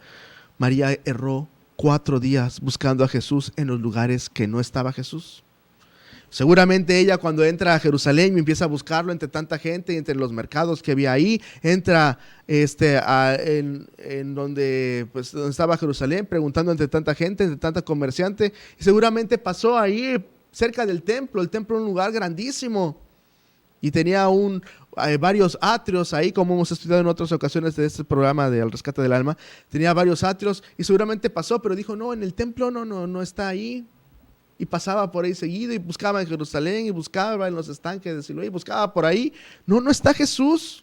B: María erró 4 días buscando a Jesús en los lugares que no estaba Jesús. Seguramente ella, cuando entra a Jerusalén y empieza a buscarlo entre tanta gente y entre los mercados que había ahí, entra en donde estaba Jerusalén, preguntando entre tanta gente, entre tanta comerciante, y seguramente pasó ahí cerca del templo. El templo era un lugar grandísimo y tenía varios atrios ahí, como hemos estudiado en otras ocasiones de este programa de El Rescate del Alma. Tenía varios atrios y seguramente pasó, pero dijo: no, en el templo no está ahí. Y pasaba por ahí seguido y buscaba en Jerusalén y buscaba en los estanques de Siloé y buscaba por ahí. No está Jesús.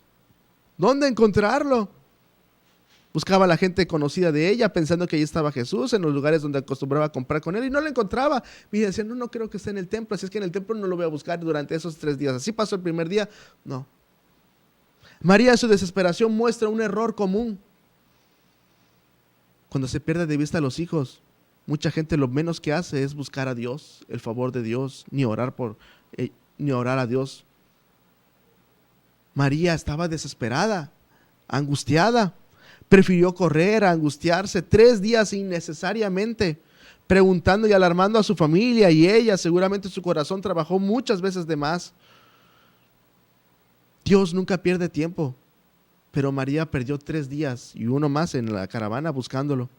B: ¿Dónde encontrarlo? Buscaba a la gente conocida de ella pensando que ahí estaba Jesús, en los lugares donde acostumbraba a comprar con él, y no lo encontraba. Y decía: no creo que esté en el templo, así es que en el templo no lo voy a buscar durante esos 3 días. Así pasó el primer día. No. María, en su desesperación, muestra un error común. Cuando se pierde de vista a los hijos, mucha gente lo menos que hace es buscar a Dios, el favor de Dios, ni orar a Dios. María estaba desesperada, angustiada. Prefirió correr, angustiarse 3 días innecesariamente, preguntando y alarmando a su familia, y ella seguramente su corazón trabajó muchas veces de más. Dios nunca pierde tiempo, pero María perdió 3 días y uno más en la caravana buscándolo.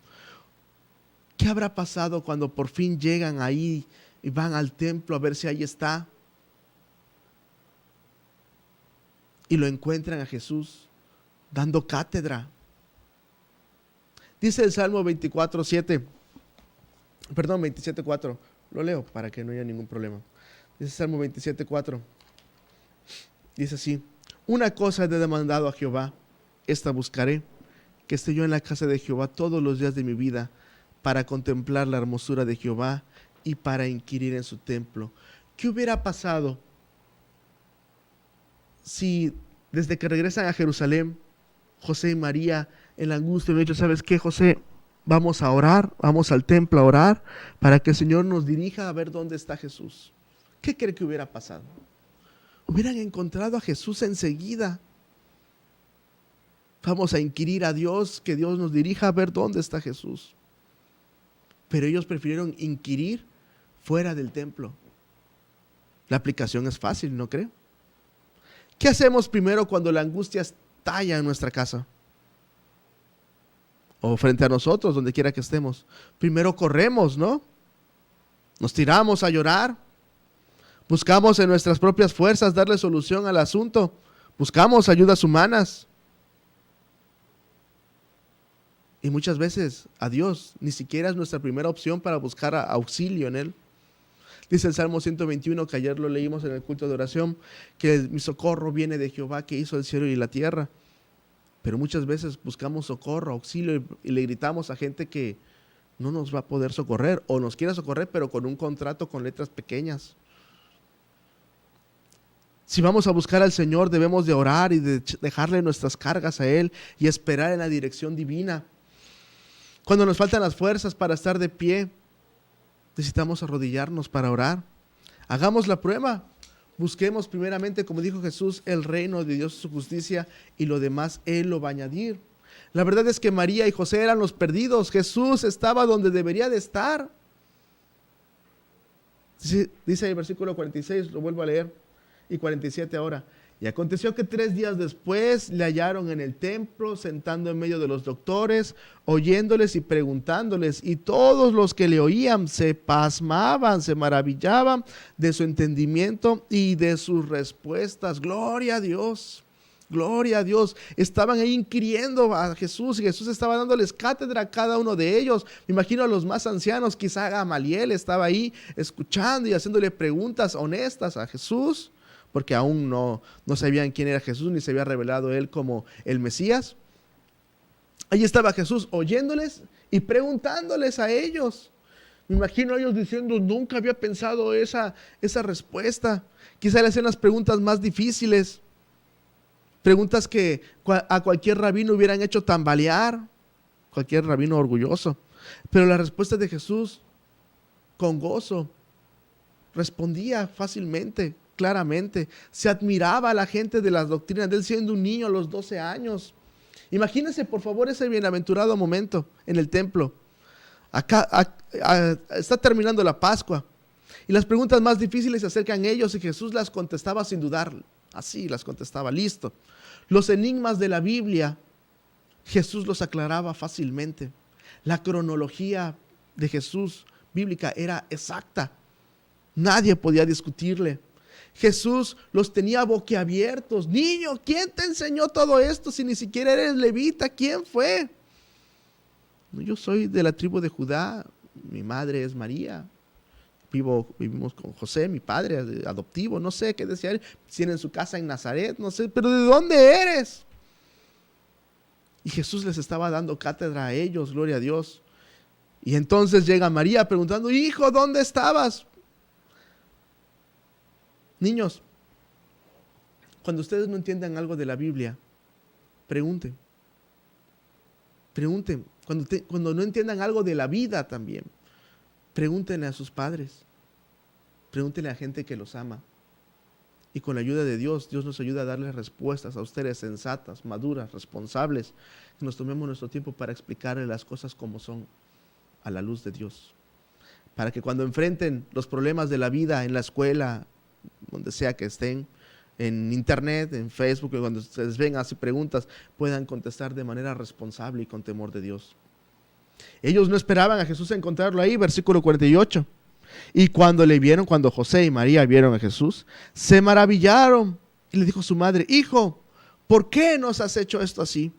B: ¿Qué habrá pasado cuando por fin llegan ahí y van al templo a ver si ahí está? Y lo encuentran a Jesús dando cátedra. Dice el Salmo 27:4. Lo leo para que no haya ningún problema. Dice el Salmo 27:4. Dice así: una cosa he demandado a Jehová, esta buscaré, que esté yo en la casa de Jehová todos los días de mi vida, para contemplar la hermosura de Jehová y para inquirir en su templo. ¿Qué hubiera pasado si desde que regresan a Jerusalén, José y María en la angustia me han dicho: ¿sabes qué, José? Vamos a orar, vamos al templo a orar para que el Señor nos dirija a ver dónde está Jesús? ¿Qué cree que hubiera pasado? Hubieran encontrado a Jesús enseguida. Vamos a inquirir a Dios, que Dios nos dirija a ver dónde está Jesús. Pero ellos prefirieron inquirir fuera del templo. La aplicación es fácil, ¿no cree? ¿Qué hacemos primero cuando la angustia estalla en nuestra casa? O frente a nosotros, donde quiera que estemos. Primero corremos, ¿no? Nos tiramos a llorar. Buscamos en nuestras propias fuerzas darle solución al asunto. Buscamos ayudas humanas. Y muchas veces a Dios ni siquiera es nuestra primera opción para buscar auxilio en Él. Dice el Salmo 121, que ayer lo leímos en el culto de oración, que mi socorro viene de Jehová, que hizo el cielo y la tierra. Pero muchas veces buscamos socorro, auxilio, y le gritamos a gente que no nos va a poder socorrer, o nos quiere socorrer, pero con un contrato con letras pequeñas. Si vamos a buscar al Señor, debemos de orar y de dejarle nuestras cargas a Él y esperar en la dirección divina. Cuando nos faltan las fuerzas para estar de pie, necesitamos arrodillarnos para orar. Hagamos la prueba. Busquemos primeramente, como dijo Jesús, el reino de Dios y su justicia, y lo demás Él lo va a añadir. La verdad es que María y José eran los perdidos. Jesús estaba donde debería de estar. Dice el versículo 46, lo vuelvo a leer, y 47 ahora. Y aconteció que 3 días después le hallaron en el templo, sentando en medio de los doctores, oyéndoles y preguntándoles. Y todos los que le oían se pasmaban, se maravillaban de su entendimiento y de sus respuestas. Gloria a Dios. Gloria a Dios. Estaban ahí inquiriendo a Jesús, y Jesús estaba dándoles cátedra a cada uno de ellos. Me imagino a los más ancianos, quizá Gamaliel estaba ahí escuchando y haciéndole preguntas honestas a Jesús, porque aún no sabían quién era Jesús, ni se había revelado Él como el Mesías. Ahí estaba Jesús oyéndoles y preguntándoles a ellos. Me imagino a ellos diciendo, nunca había pensado esa respuesta. Quizá le hacían las preguntas más difíciles, preguntas que a cualquier rabino hubieran hecho tambalear, cualquier rabino orgulloso. Pero la respuesta de Jesús, con gozo, respondía fácilmente, claramente. Se admiraba a la gente de las doctrinas de Él, siendo un niño a los 12 años. Imagínense, por favor, ese bienaventurado momento en el templo. Acá está terminando la Pascua, y las preguntas más difíciles se acercan a ellos, y Jesús las contestaba sin dudar. Así las contestaba, listo. Los enigmas de la Biblia, Jesús los aclaraba fácilmente. La cronología de Jesús bíblica era exacta. Nadie podía discutirle. Jesús los tenía boquiabiertos. Niño, ¿quién te enseñó todo esto si ni siquiera eres levita? ¿Quién fue? No, yo soy de la tribu de Judá. Mi madre es María. Vivimos con José, mi padre adoptivo, no sé qué decía él, tienen su casa en Nazaret, no sé, pero ¿de dónde eres? Y Jesús les estaba dando cátedra a ellos, gloria a Dios. Y entonces llega María preguntando, hijo, ¿dónde estabas? Niños, cuando ustedes no entiendan algo de la Biblia, pregunten. Pregunten. Cuando no entiendan algo de la vida también, pregúntenle a sus padres, pregúntenle a gente que los ama. Y con la ayuda de Dios, Dios nos ayuda a darles respuestas a ustedes sensatas, maduras, responsables, que nos tomemos nuestro tiempo para explicarles las cosas como son a la luz de Dios. Para que cuando enfrenten los problemas de la vida en la escuela, donde sea que estén, en internet, en Facebook, cuando ustedes ven así preguntas, puedan contestar de manera responsable y con temor de Dios. Ellos no esperaban a Jesús encontrarlo ahí, versículo 48. Y cuando José y María vieron a Jesús, se maravillaron. Y le dijo su madre, hijo, ¿por qué nos has hecho esto así?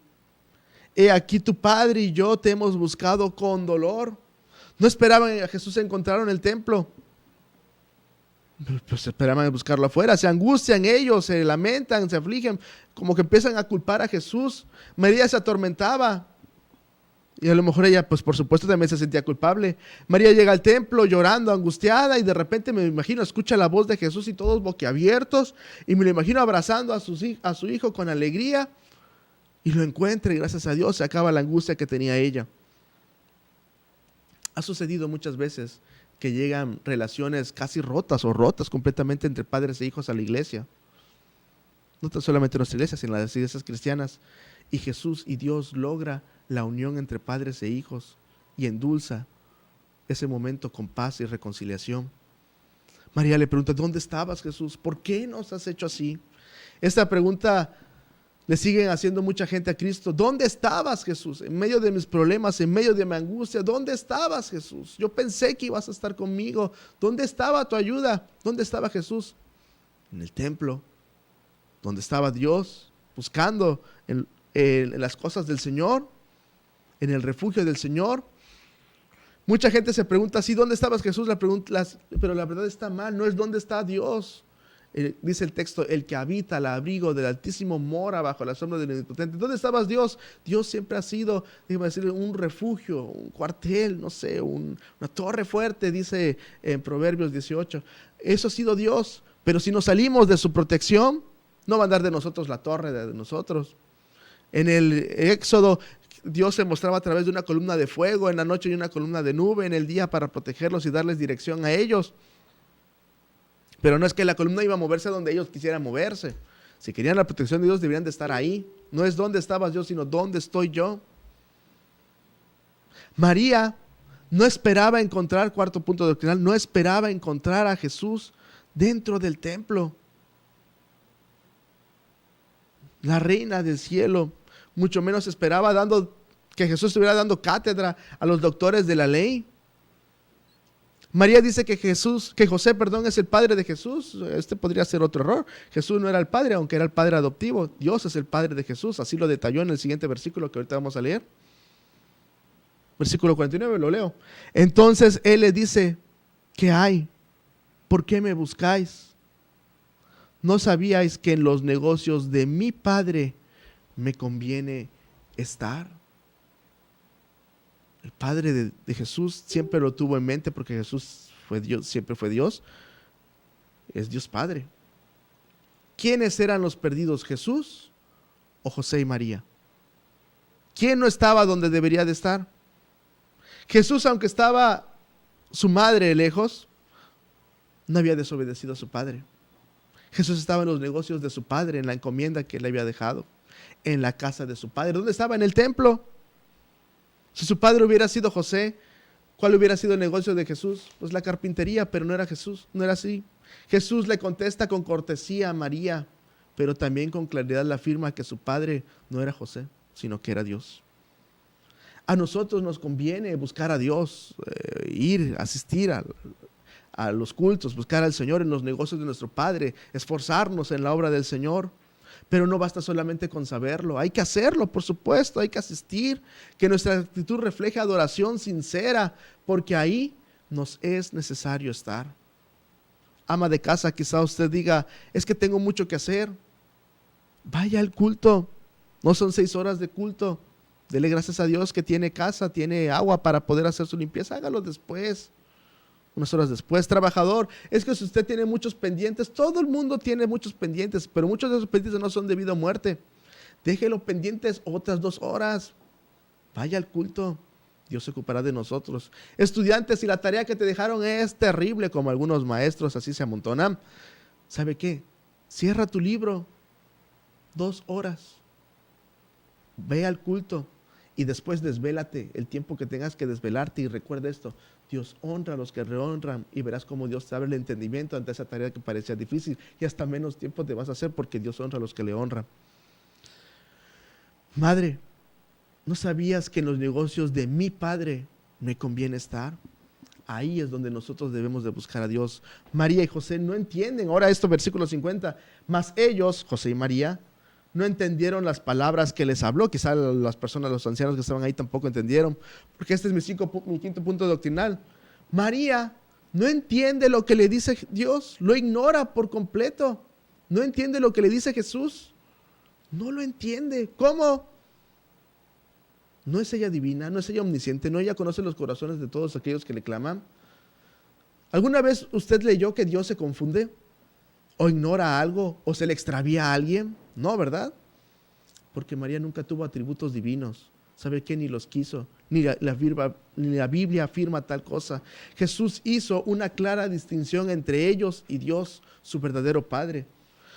B: He aquí tu padre y yo te hemos buscado con dolor. No esperaban a Jesús encontrarlo en el templo. Pues esperaban buscarlo afuera. Se angustian ellos, se lamentan, se afligen, como que empiezan a culpar a Jesús. María se atormentaba. Y a lo mejor ella, pues por supuesto también se sentía culpable. María llega al templo llorando, angustiada, y de repente me imagino, escucha la voz de Jesús y todos boquiabiertos, y me lo imagino abrazando a su hijo con alegría, y lo encuentra, y gracias a Dios se acaba la angustia que tenía ella. Ha sucedido muchas veces que llegan relaciones casi rotas o rotas completamente entre padres e hijos a la iglesia. No tan solamente en nuestra iglesia, sino en las iglesias cristianas. Y Jesús y Dios logra la unión entre padres e hijos y endulza ese momento con paz y reconciliación. María le pregunta, ¿dónde estabas, Jesús? ¿Por qué nos has hecho así? Esta pregunta le siguen haciendo mucha gente a Cristo. ¿Dónde estabas, Jesús? En medio de mis problemas, en medio de mi angustia, ¿dónde estabas, Jesús? Yo pensé que ibas a estar conmigo. ¿Dónde estaba tu ayuda? ¿Dónde estaba Jesús? En el templo, donde estaba Dios, buscando en las cosas del Señor, en el refugio del Señor. Mucha gente se pregunta así, ¿dónde estabas, Jesús? Pero la verdad está mal, no es dónde está Dios. Dice el texto, el que habita al abrigo del Altísimo mora bajo la sombra del Omnipotente. ¿Dónde estabas, Dios? Dios siempre ha sido, déjame decir, un refugio, un cuartel, no sé, una torre fuerte, dice en Proverbios 18. Eso ha sido Dios. Pero si nos salimos de su protección, no va a dar de nosotros la torre de nosotros. En el Éxodo, Dios se mostraba a través de una columna de fuego, en la noche y una columna de nube, en el día para protegerlos y darles dirección a ellos. Pero no es que la columna iba a moverse donde ellos quisieran moverse. Si querían la protección de Dios, deberían de estar ahí. No es dónde estabas yo, sino dónde estoy yo. María no esperaba encontrar, cuarto punto doctrinal, no esperaba encontrar a Jesús dentro del templo. La reina del cielo, mucho menos esperaba que Jesús estuviera dando cátedra a los doctores de la ley. María dice que José es el padre de Jesús. Este podría ser otro error. Jesús no era el padre, aunque era el padre adoptivo. Dios es el padre de Jesús. Así lo detalló en el siguiente versículo que ahorita vamos a leer. Versículo 49, lo leo. Entonces él le dice, ¿qué hay? ¿Por qué me buscáis? ¿No sabíais que en los negocios de mi padre me conviene estar? El Padre de Jesús siempre lo tuvo en mente porque Jesús fue Dios, siempre fue Dios. Es Dios Padre. ¿Quiénes eran los perdidos? ¿Jesús o José y María? ¿Quién no estaba donde debería de estar? Jesús, aunque estaba su madre lejos, no había desobedecido a su padre. Jesús estaba en los negocios de su padre, en la encomienda que le había dejado, en la casa de su padre. ¿Dónde estaba? En el templo. Si su padre hubiera sido José, ¿cuál hubiera sido el negocio de Jesús? Pues la carpintería, pero no era Jesús, no era así. Jesús le contesta con cortesía a María, pero también con claridad le afirma que su padre no era José, sino que era Dios. A nosotros nos conviene buscar a Dios, asistir a los cultos, buscar al Señor en los negocios de nuestro Padre, esforzarnos en la obra del Señor. Pero no basta solamente con saberlo, hay que hacerlo, por supuesto, hay que asistir, que nuestra actitud refleje adoración sincera, porque ahí nos es necesario estar. Ama de casa, quizá usted diga, es que tengo mucho que hacer. Vaya al culto, no son 6 horas de culto. Dele gracias a Dios que tiene casa, tiene agua para poder hacer su limpieza, hágalo después. Unas horas después. Trabajador, es que si usted tiene muchos pendientes, todo el mundo tiene muchos pendientes, pero muchos de esos pendientes no son debido a muerte. Déjelo pendientes otras 2 horas. Vaya al culto, Dios se ocupará de nosotros. Estudiantes, si la tarea que te dejaron es terrible, como algunos maestros así se amontonan, ¿sabe qué? Cierra tu libro, 2 horas. Ve al culto y después desvélate el tiempo que tengas que desvelarte, y recuerda esto: Dios honra a los que le honran, y verás cómo Dios te abre el entendimiento ante esa tarea que parecía difícil, y hasta menos tiempo te vas a hacer porque Dios honra a los que le honran. Madre, ¿no sabías que en los negocios de mi Padre me conviene estar? Ahí es donde nosotros debemos de buscar a Dios. María y José no entienden. Ahora esto, versículo 50. Mas ellos, José y María, no entendieron las palabras que les habló. Quizá las personas, los ancianos que estaban ahí tampoco entendieron, porque este es mi quinto punto doctrinal. María no entiende lo que le dice Dios, lo ignora por completo. No entiende lo que le dice Jesús. No lo entiende. ¿Cómo? ¿No es ella divina? ¿No es ella omnisciente? ¿No ella conoce los corazones de todos aquellos que le claman? ¿Alguna vez usted leyó que Dios se confunde? ¿O ignora algo? ¿O se le extravía a alguien? No, ¿verdad? Porque María nunca tuvo atributos divinos. ¿Sabe qué? Ni los quiso. Ni la Biblia afirma tal cosa. Jesús hizo una clara distinción entre ellos y Dios, su verdadero Padre.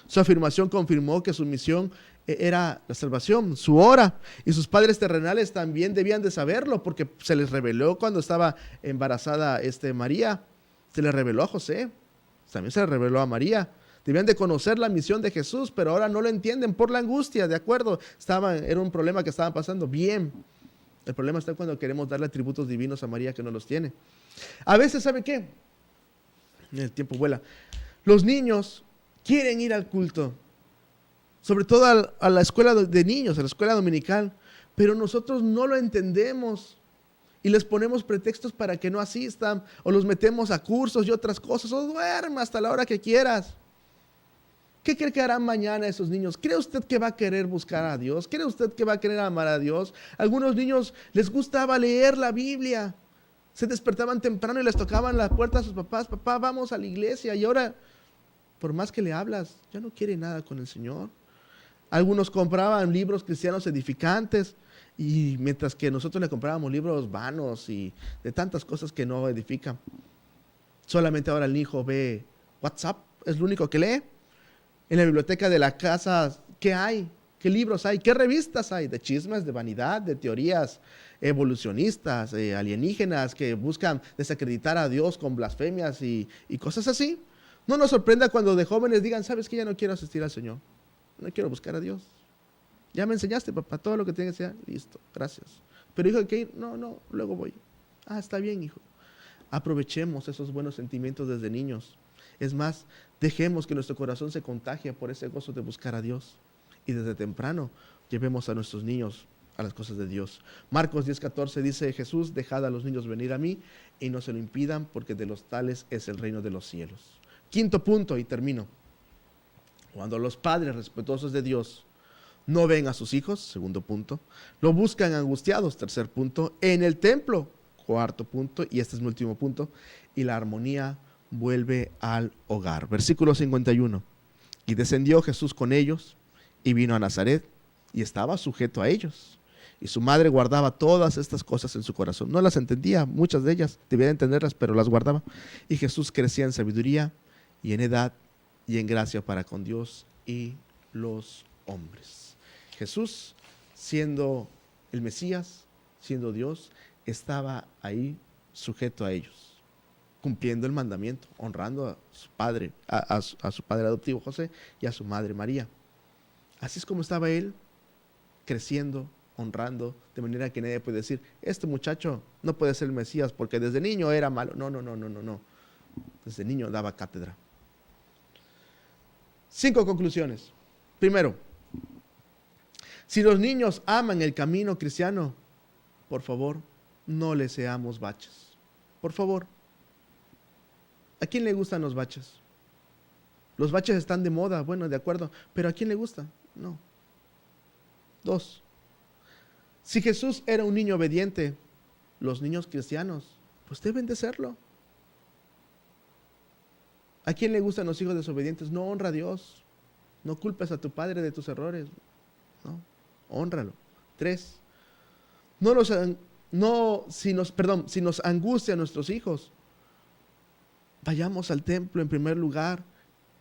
B: Su afirmación confirmó que su misión era la salvación, su hora, y sus padres terrenales también debían de saberlo, porque se les reveló cuando estaba embarazada María. Se le reveló a José, también se le reveló a María. Debían de conocer la misión de Jesús, pero ahora no lo entienden por la angustia, ¿de acuerdo? Era un problema que estaban pasando. Bien, el problema está cuando queremos darle atributos divinos a María que no los tiene. A veces, ¿sabe qué? El tiempo vuela. Los niños quieren ir al culto, sobre todo a la escuela de niños, a la escuela dominical, pero nosotros no lo entendemos y les ponemos pretextos para que no asistan, o los metemos a cursos y otras cosas, o duerme hasta la hora que quieras. ¿Qué cree que harán mañana esos niños? ¿Cree usted que va a querer buscar a Dios? ¿Cree usted que va a querer amar a Dios? Algunos niños les gustaba leer la Biblia, se despertaban temprano y les tocaban la puerta a sus papás: papá, vamos a la iglesia. Y ahora por más que le hablas, ya no quiere nada con el Señor. Algunos compraban libros cristianos edificantes, y mientras que nosotros le comprábamos libros vanos y de tantas cosas que no edifican. Solamente ahora el hijo ve WhatsApp, es lo único que lee. En la biblioteca de la casa, ¿qué hay? ¿Qué libros hay? ¿Qué revistas hay? De chismes, de vanidad, de teorías evolucionistas, alienígenas que buscan desacreditar a Dios con blasfemias y cosas así. No nos sorprenda cuando de jóvenes digan, ¿sabes qué? Ya no quiero asistir al Señor. No quiero buscar a Dios. Ya me enseñaste, papá, todo lo que tiene que ser. Listo, gracias. Pero hijo, ¿hay que ir? No, luego voy. Ah, está bien, hijo. Aprovechemos esos buenos sentimientos desde niños. Es más, dejemos que nuestro corazón se contagie por ese gozo de buscar a Dios. Y desde temprano llevemos a nuestros niños a las cosas de Dios. Marcos 10:14 dice Jesús, dejad a los niños venir a mí y no se lo impidan, porque de los tales es el reino de los cielos. Quinto punto, y termino. Cuando los padres respetuosos de Dios no ven a sus hijos, segundo punto, lo buscan angustiados, tercer punto, en el templo, cuarto punto, y este es mi último punto, y la armonía vuelve al hogar. Versículo 51. Y descendió Jesús con ellos y vino a Nazaret y estaba sujeto a ellos. Y su madre guardaba todas estas cosas en su corazón. No las entendía, muchas de ellas, debía entenderlas, pero las guardaba. Y Jesús crecía en sabiduría y en edad y en gracia para con Dios y los hombres. Jesús, siendo el Mesías, siendo Dios, estaba ahí sujeto a ellos, cumpliendo el mandamiento, honrando a su padre, a su padre adoptivo José y a su madre María. Así es como estaba él, creciendo, honrando, de manera que nadie puede decir, este muchacho no puede ser el Mesías porque desde niño era malo. No. Desde niño daba cátedra. 5 conclusiones. Primero, si los niños aman el camino cristiano, por favor, no les seamos baches. Por favor. ¿A quién le gustan los baches? Los baches están de moda, bueno, de acuerdo, pero ¿a quién le gusta? No. 2. Si Jesús era un niño obediente, los niños cristianos, pues deben de serlo. ¿A quién le gustan los hijos desobedientes? No honra a Dios. No culpes a tu padre de tus errores. No, hónralo. 3. Si nos angustia a nuestros hijos, vayamos al templo en primer lugar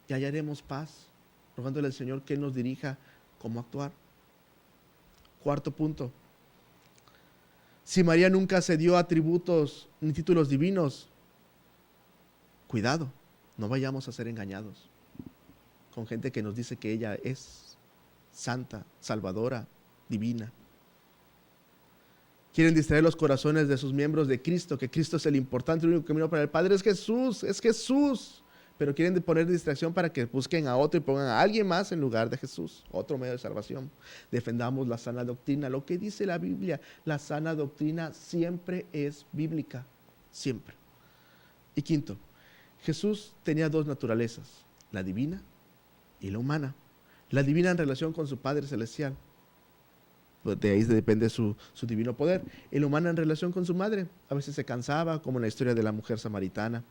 B: y hallaremos paz, rogándole al Señor que Él nos dirija cómo actuar. 4 punto. Si María nunca se dio atributos ni títulos divinos, cuidado, no vayamos a ser engañados con gente que nos dice que ella es santa, salvadora, divina. Quieren distraer los corazones de sus miembros de Cristo, que Cristo es el importante, el único camino para el Padre es Jesús. Pero quieren poner distracción para que busquen a otro y pongan a alguien más en lugar de Jesús, otro medio de salvación. Defendamos la sana doctrina. Lo que dice la Biblia, la sana doctrina siempre es bíblica, siempre. Y 5, Jesús tenía 2 naturalezas, la divina y la humana. La divina en relación con su Padre Celestial, de ahí depende su divino poder. Y la humana en relación con su madre. A veces se cansaba, como en la historia de la mujer samaritana.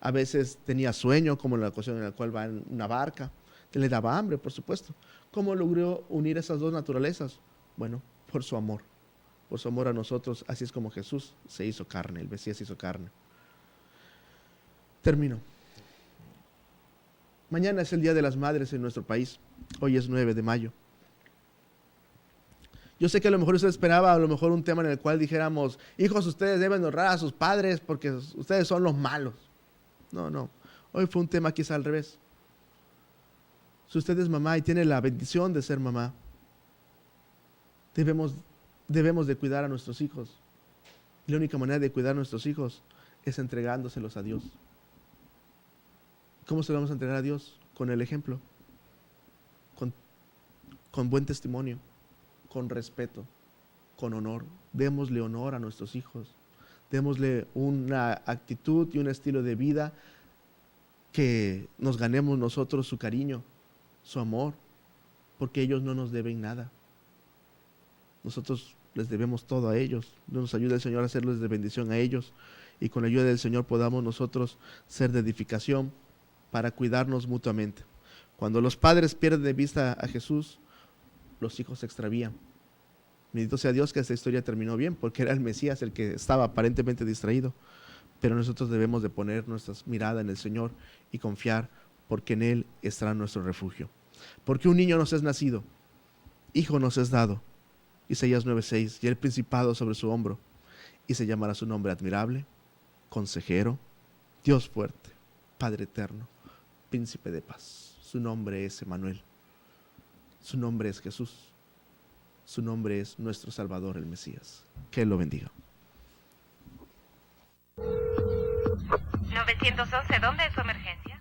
B: A veces tenía sueño, como en la ocasión en la cual va en una barca. Le daba hambre, por supuesto. ¿Cómo logró unir esas 2 naturalezas? Bueno, por su amor a nosotros. Así es como Jesús se hizo carne, el Mesías se hizo carne. Termino. Mañana es el Día de las Madres en nuestro país. Hoy es 9 de mayo. Yo sé que a lo mejor usted esperaba un tema en el cual dijéramos, hijos, ustedes deben honrar a sus padres porque ustedes son los malos. No. Hoy fue un tema quizá al revés. Si usted es mamá y tiene la bendición de ser mamá, debemos de cuidar a nuestros hijos. Y la única manera de cuidar a nuestros hijos es entregándoselos a Dios. ¿Cómo se los vamos a entregar a Dios? Con el ejemplo, con buen testimonio, con respeto, con honor. Démosle honor a nuestros hijos. Démosle una actitud y un estilo de vida que nos ganemos nosotros su cariño, su amor, porque ellos no nos deben nada. Nosotros les debemos todo a ellos. Nos ayuda el Señor a hacerles de bendición a ellos y con la ayuda del Señor podamos nosotros ser de edificación para cuidarnos mutuamente. Cuando los padres pierden de vista a Jesús, los hijos se extravían. Bendito sea Dios que esta historia terminó bien, porque era el Mesías el que estaba aparentemente distraído. Pero nosotros debemos de poner nuestra mirada en el Señor y confiar, porque en Él estará nuestro refugio. Porque un niño nos es nacido, hijo nos es dado. Isaías 9:6, y el principado sobre su hombro, y se llamará su nombre admirable, consejero, Dios fuerte, Padre eterno, príncipe de paz. Su nombre es Emmanuel. Su nombre es Jesús. Su nombre es nuestro Salvador, el Mesías. Que Él lo bendiga.
A: 911, ¿dónde es su emergencia?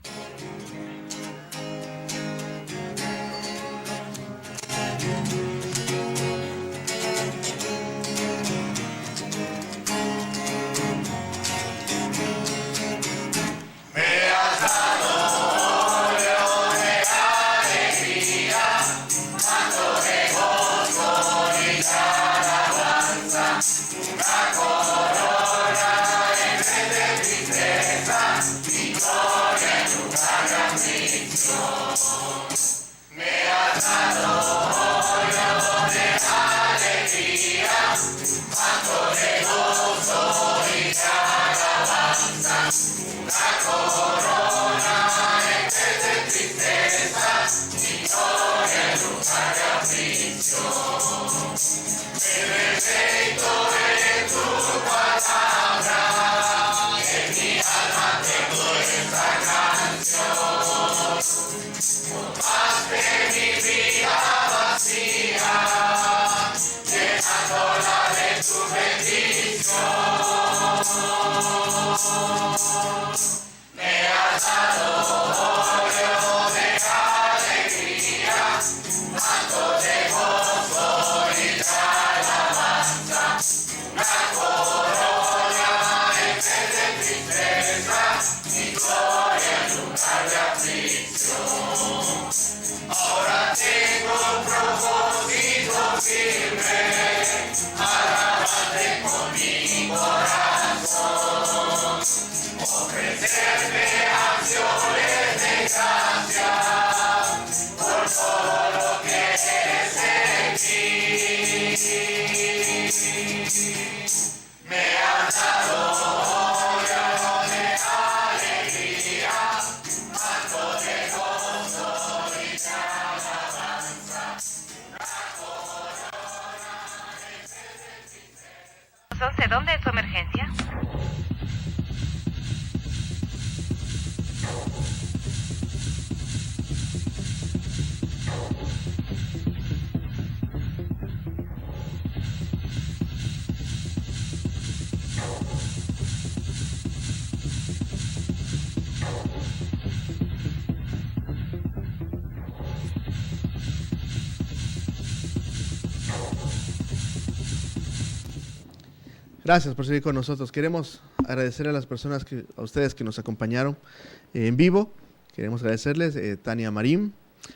A: ¿Dónde es su emergencia?
B: Gracias por seguir con nosotros. Queremos agradecer a las personas, a ustedes que nos acompañaron en vivo. Queremos agradecerles Tania Marín,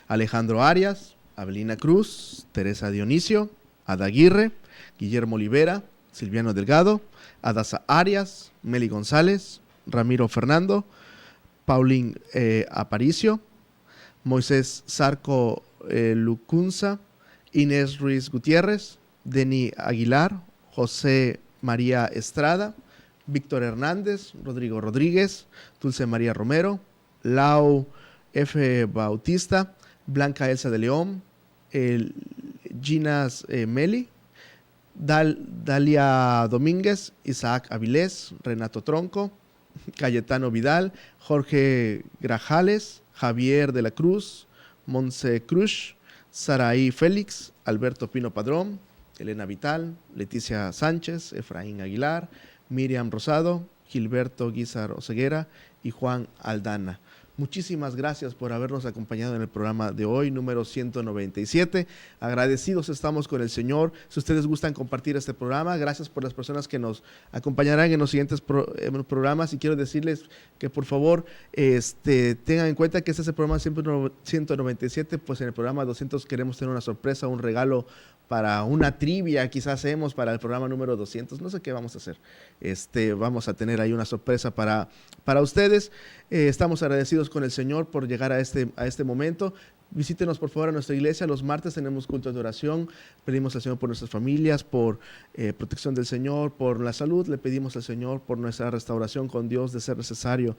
B: Alejandro Arias, Abelina Cruz, Teresa Dionisio, Ada Aguirre, Guillermo Olivera, Silviano Delgado, Adasa Arias, Meli González, Ramiro Fernando, Paulín Aparicio, Moisés Zarco Lucunza, Inés Ruiz Gutiérrez, Deni Aguilar, José María Estrada, Víctor Hernández, Rodrigo Rodríguez, Dulce María Romero, Lau F. Bautista, Blanca Elsa de León, Ginas Meli, Dalia Domínguez, Isaac Avilés, Renato Tronco, Cayetano Vidal, Jorge Grajales, Javier de la Cruz, Monse Cruz, Saraí Félix, Alberto Pino Padrón, Elena Vital, Leticia Sánchez, Efraín Aguilar, Miriam Rosado, Gilberto Guizar Oseguera y Juan Aldana. Muchísimas gracias por habernos acompañado en el programa de hoy, número 197. Agradecidos estamos con el Señor. Si ustedes gustan compartir este programa, gracias por las personas que nos acompañarán en los siguientes programas. Y quiero decirles que por favor tengan en cuenta que este es el programa 197, pues en el programa 200 queremos tener una sorpresa, un regalo para una trivia, quizás hacemos para el programa número 200, no sé qué vamos a hacer. Vamos a tener ahí una sorpresa para ustedes. Estamos agradecidos agradecidos con el Señor por llegar a este momento. Visítenos por favor a nuestra iglesia. Los martes tenemos cultos de oración. Pedimos al Señor por nuestras familias, por protección del Señor, por la salud. Le pedimos al Señor por nuestra restauración con Dios, de ser necesario.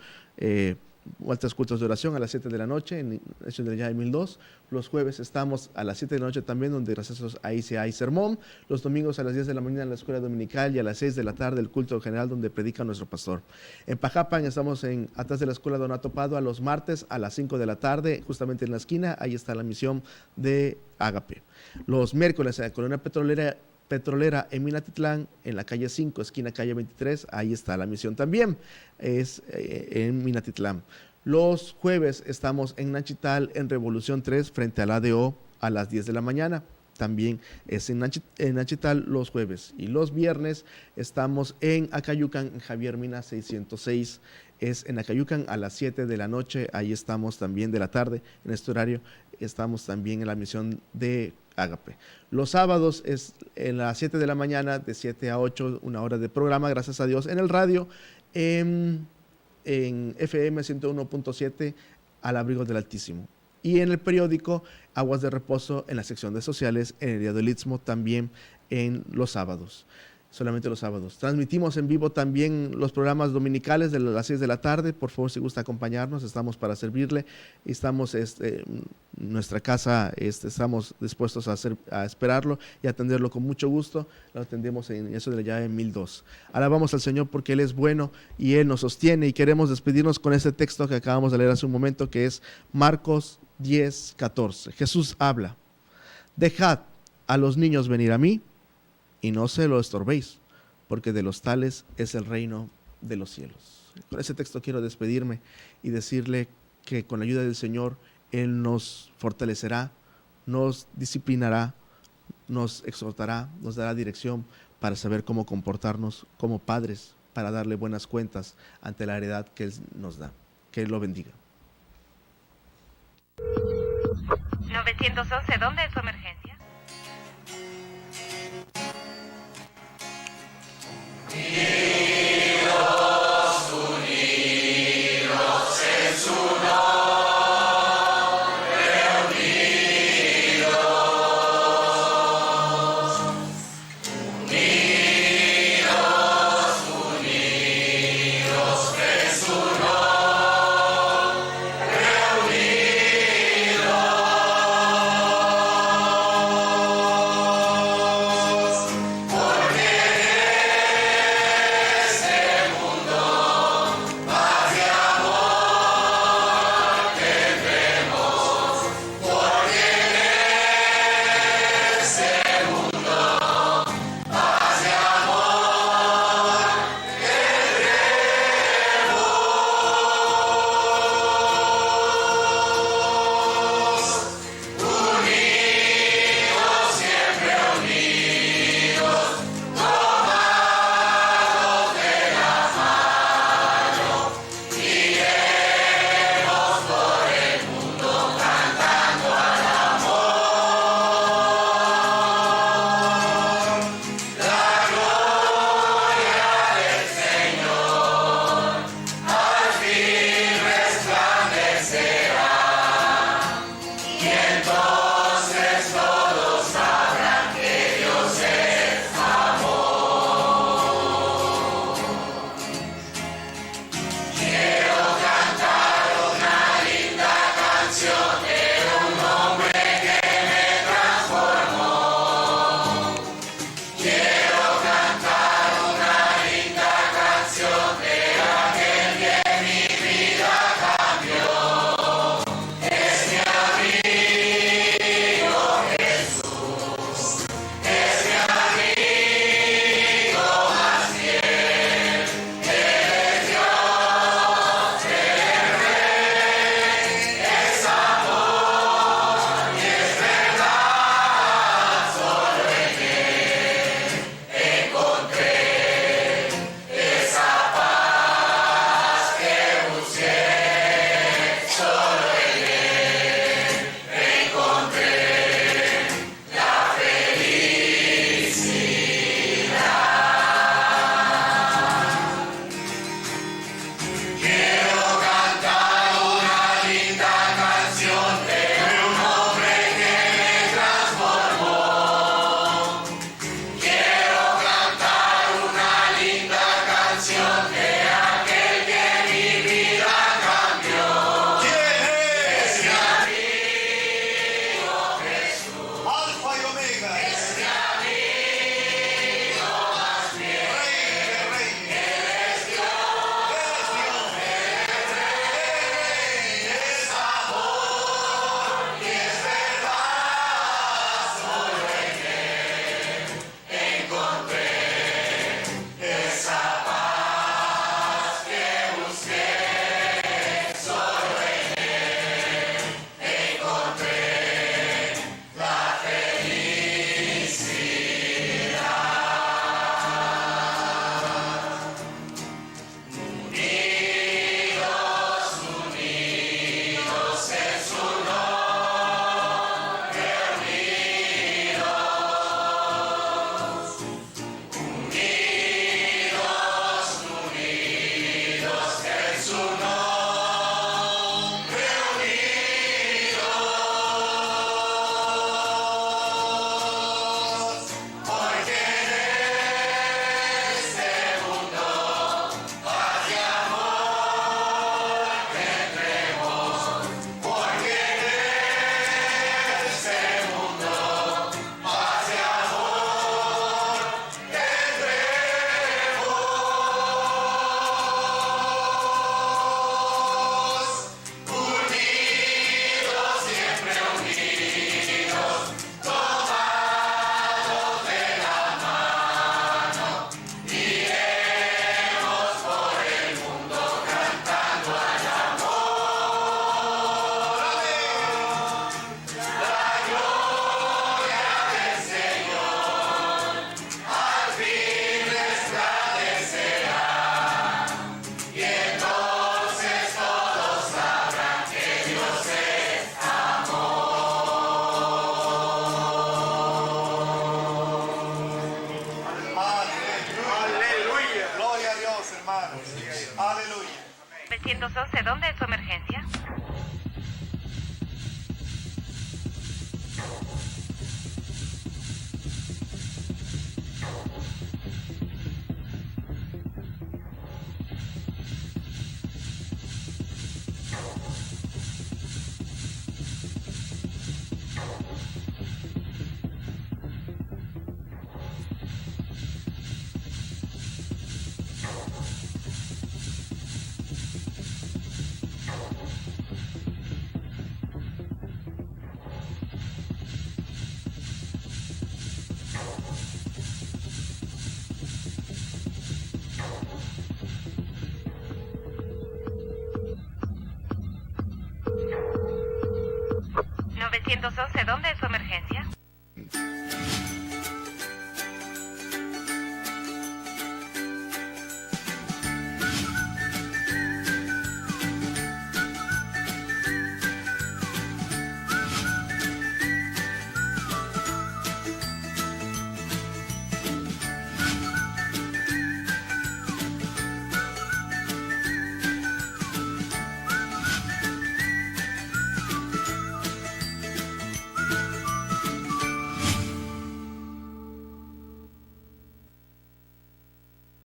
B: Vueltas cultos de oración a las 7 de la noche en Hechos del Yahweh 1002. Los jueves estamos a las 7 de la noche también, donde gracias a Dios ahí sí hay sermón. Los domingos a las 10 de la mañana en la escuela dominical y a las 6 de la tarde el culto general donde predica nuestro pastor. En Pajapan estamos atrás de la escuela Donato Padua los martes a las 5 de la tarde, justamente en la esquina. Ahí está la misión de Ágape. Los miércoles en la colonia petrolera en Minatitlán, en la calle 5, esquina calle 23, ahí está la misión también, es en Minatitlán. Los jueves estamos en Nachital, en Revolución 3, frente al ADO, a las 10 de la mañana. También es en Nachital los jueves. Y los viernes estamos en Acayucan, en Javier Mina 606, es en Acayucan a las 7 de la noche, ahí estamos también de la tarde, en este horario estamos también en la misión de Ágape. Los sábados es en las 7 de la mañana, de 7 a 8, una hora de programa, gracias a Dios, en el radio, en FM 101.7, al abrigo del Altísimo. Y en el periódico Aguas de Reposo, en la sección de sociales, en el Día del Istmo, también en los sábados. Solamente los sábados. Transmitimos en vivo también los programas dominicales de las 6 de la tarde. Por favor, si gusta acompañarnos, estamos para servirle. Estamos en nuestra casa, estamos dispuestos a esperarlo y atenderlo con mucho gusto. Lo atendemos en eso de la llave 1002. Alabamos al Señor porque Él es bueno y Él nos sostiene, y queremos despedirnos con este texto que acabamos de leer hace un momento, que es Marcos 10:14. Jesús habla: dejad a los niños venir a mí y no se lo estorbéis, porque de los tales es el reino de los cielos. Con ese texto quiero despedirme y decirle que con la ayuda del Señor, Él nos fortalecerá, nos disciplinará, nos exhortará, nos dará dirección para saber cómo comportarnos como padres, para darle buenas cuentas ante la heredad que Él nos da. Que Él lo bendiga.
A: 911, ¿dónde es su emergencia?
C: hermanos. Aleluya.
A: 911, ¿dónde es su emergencia? ¿911, dónde es su emergencia?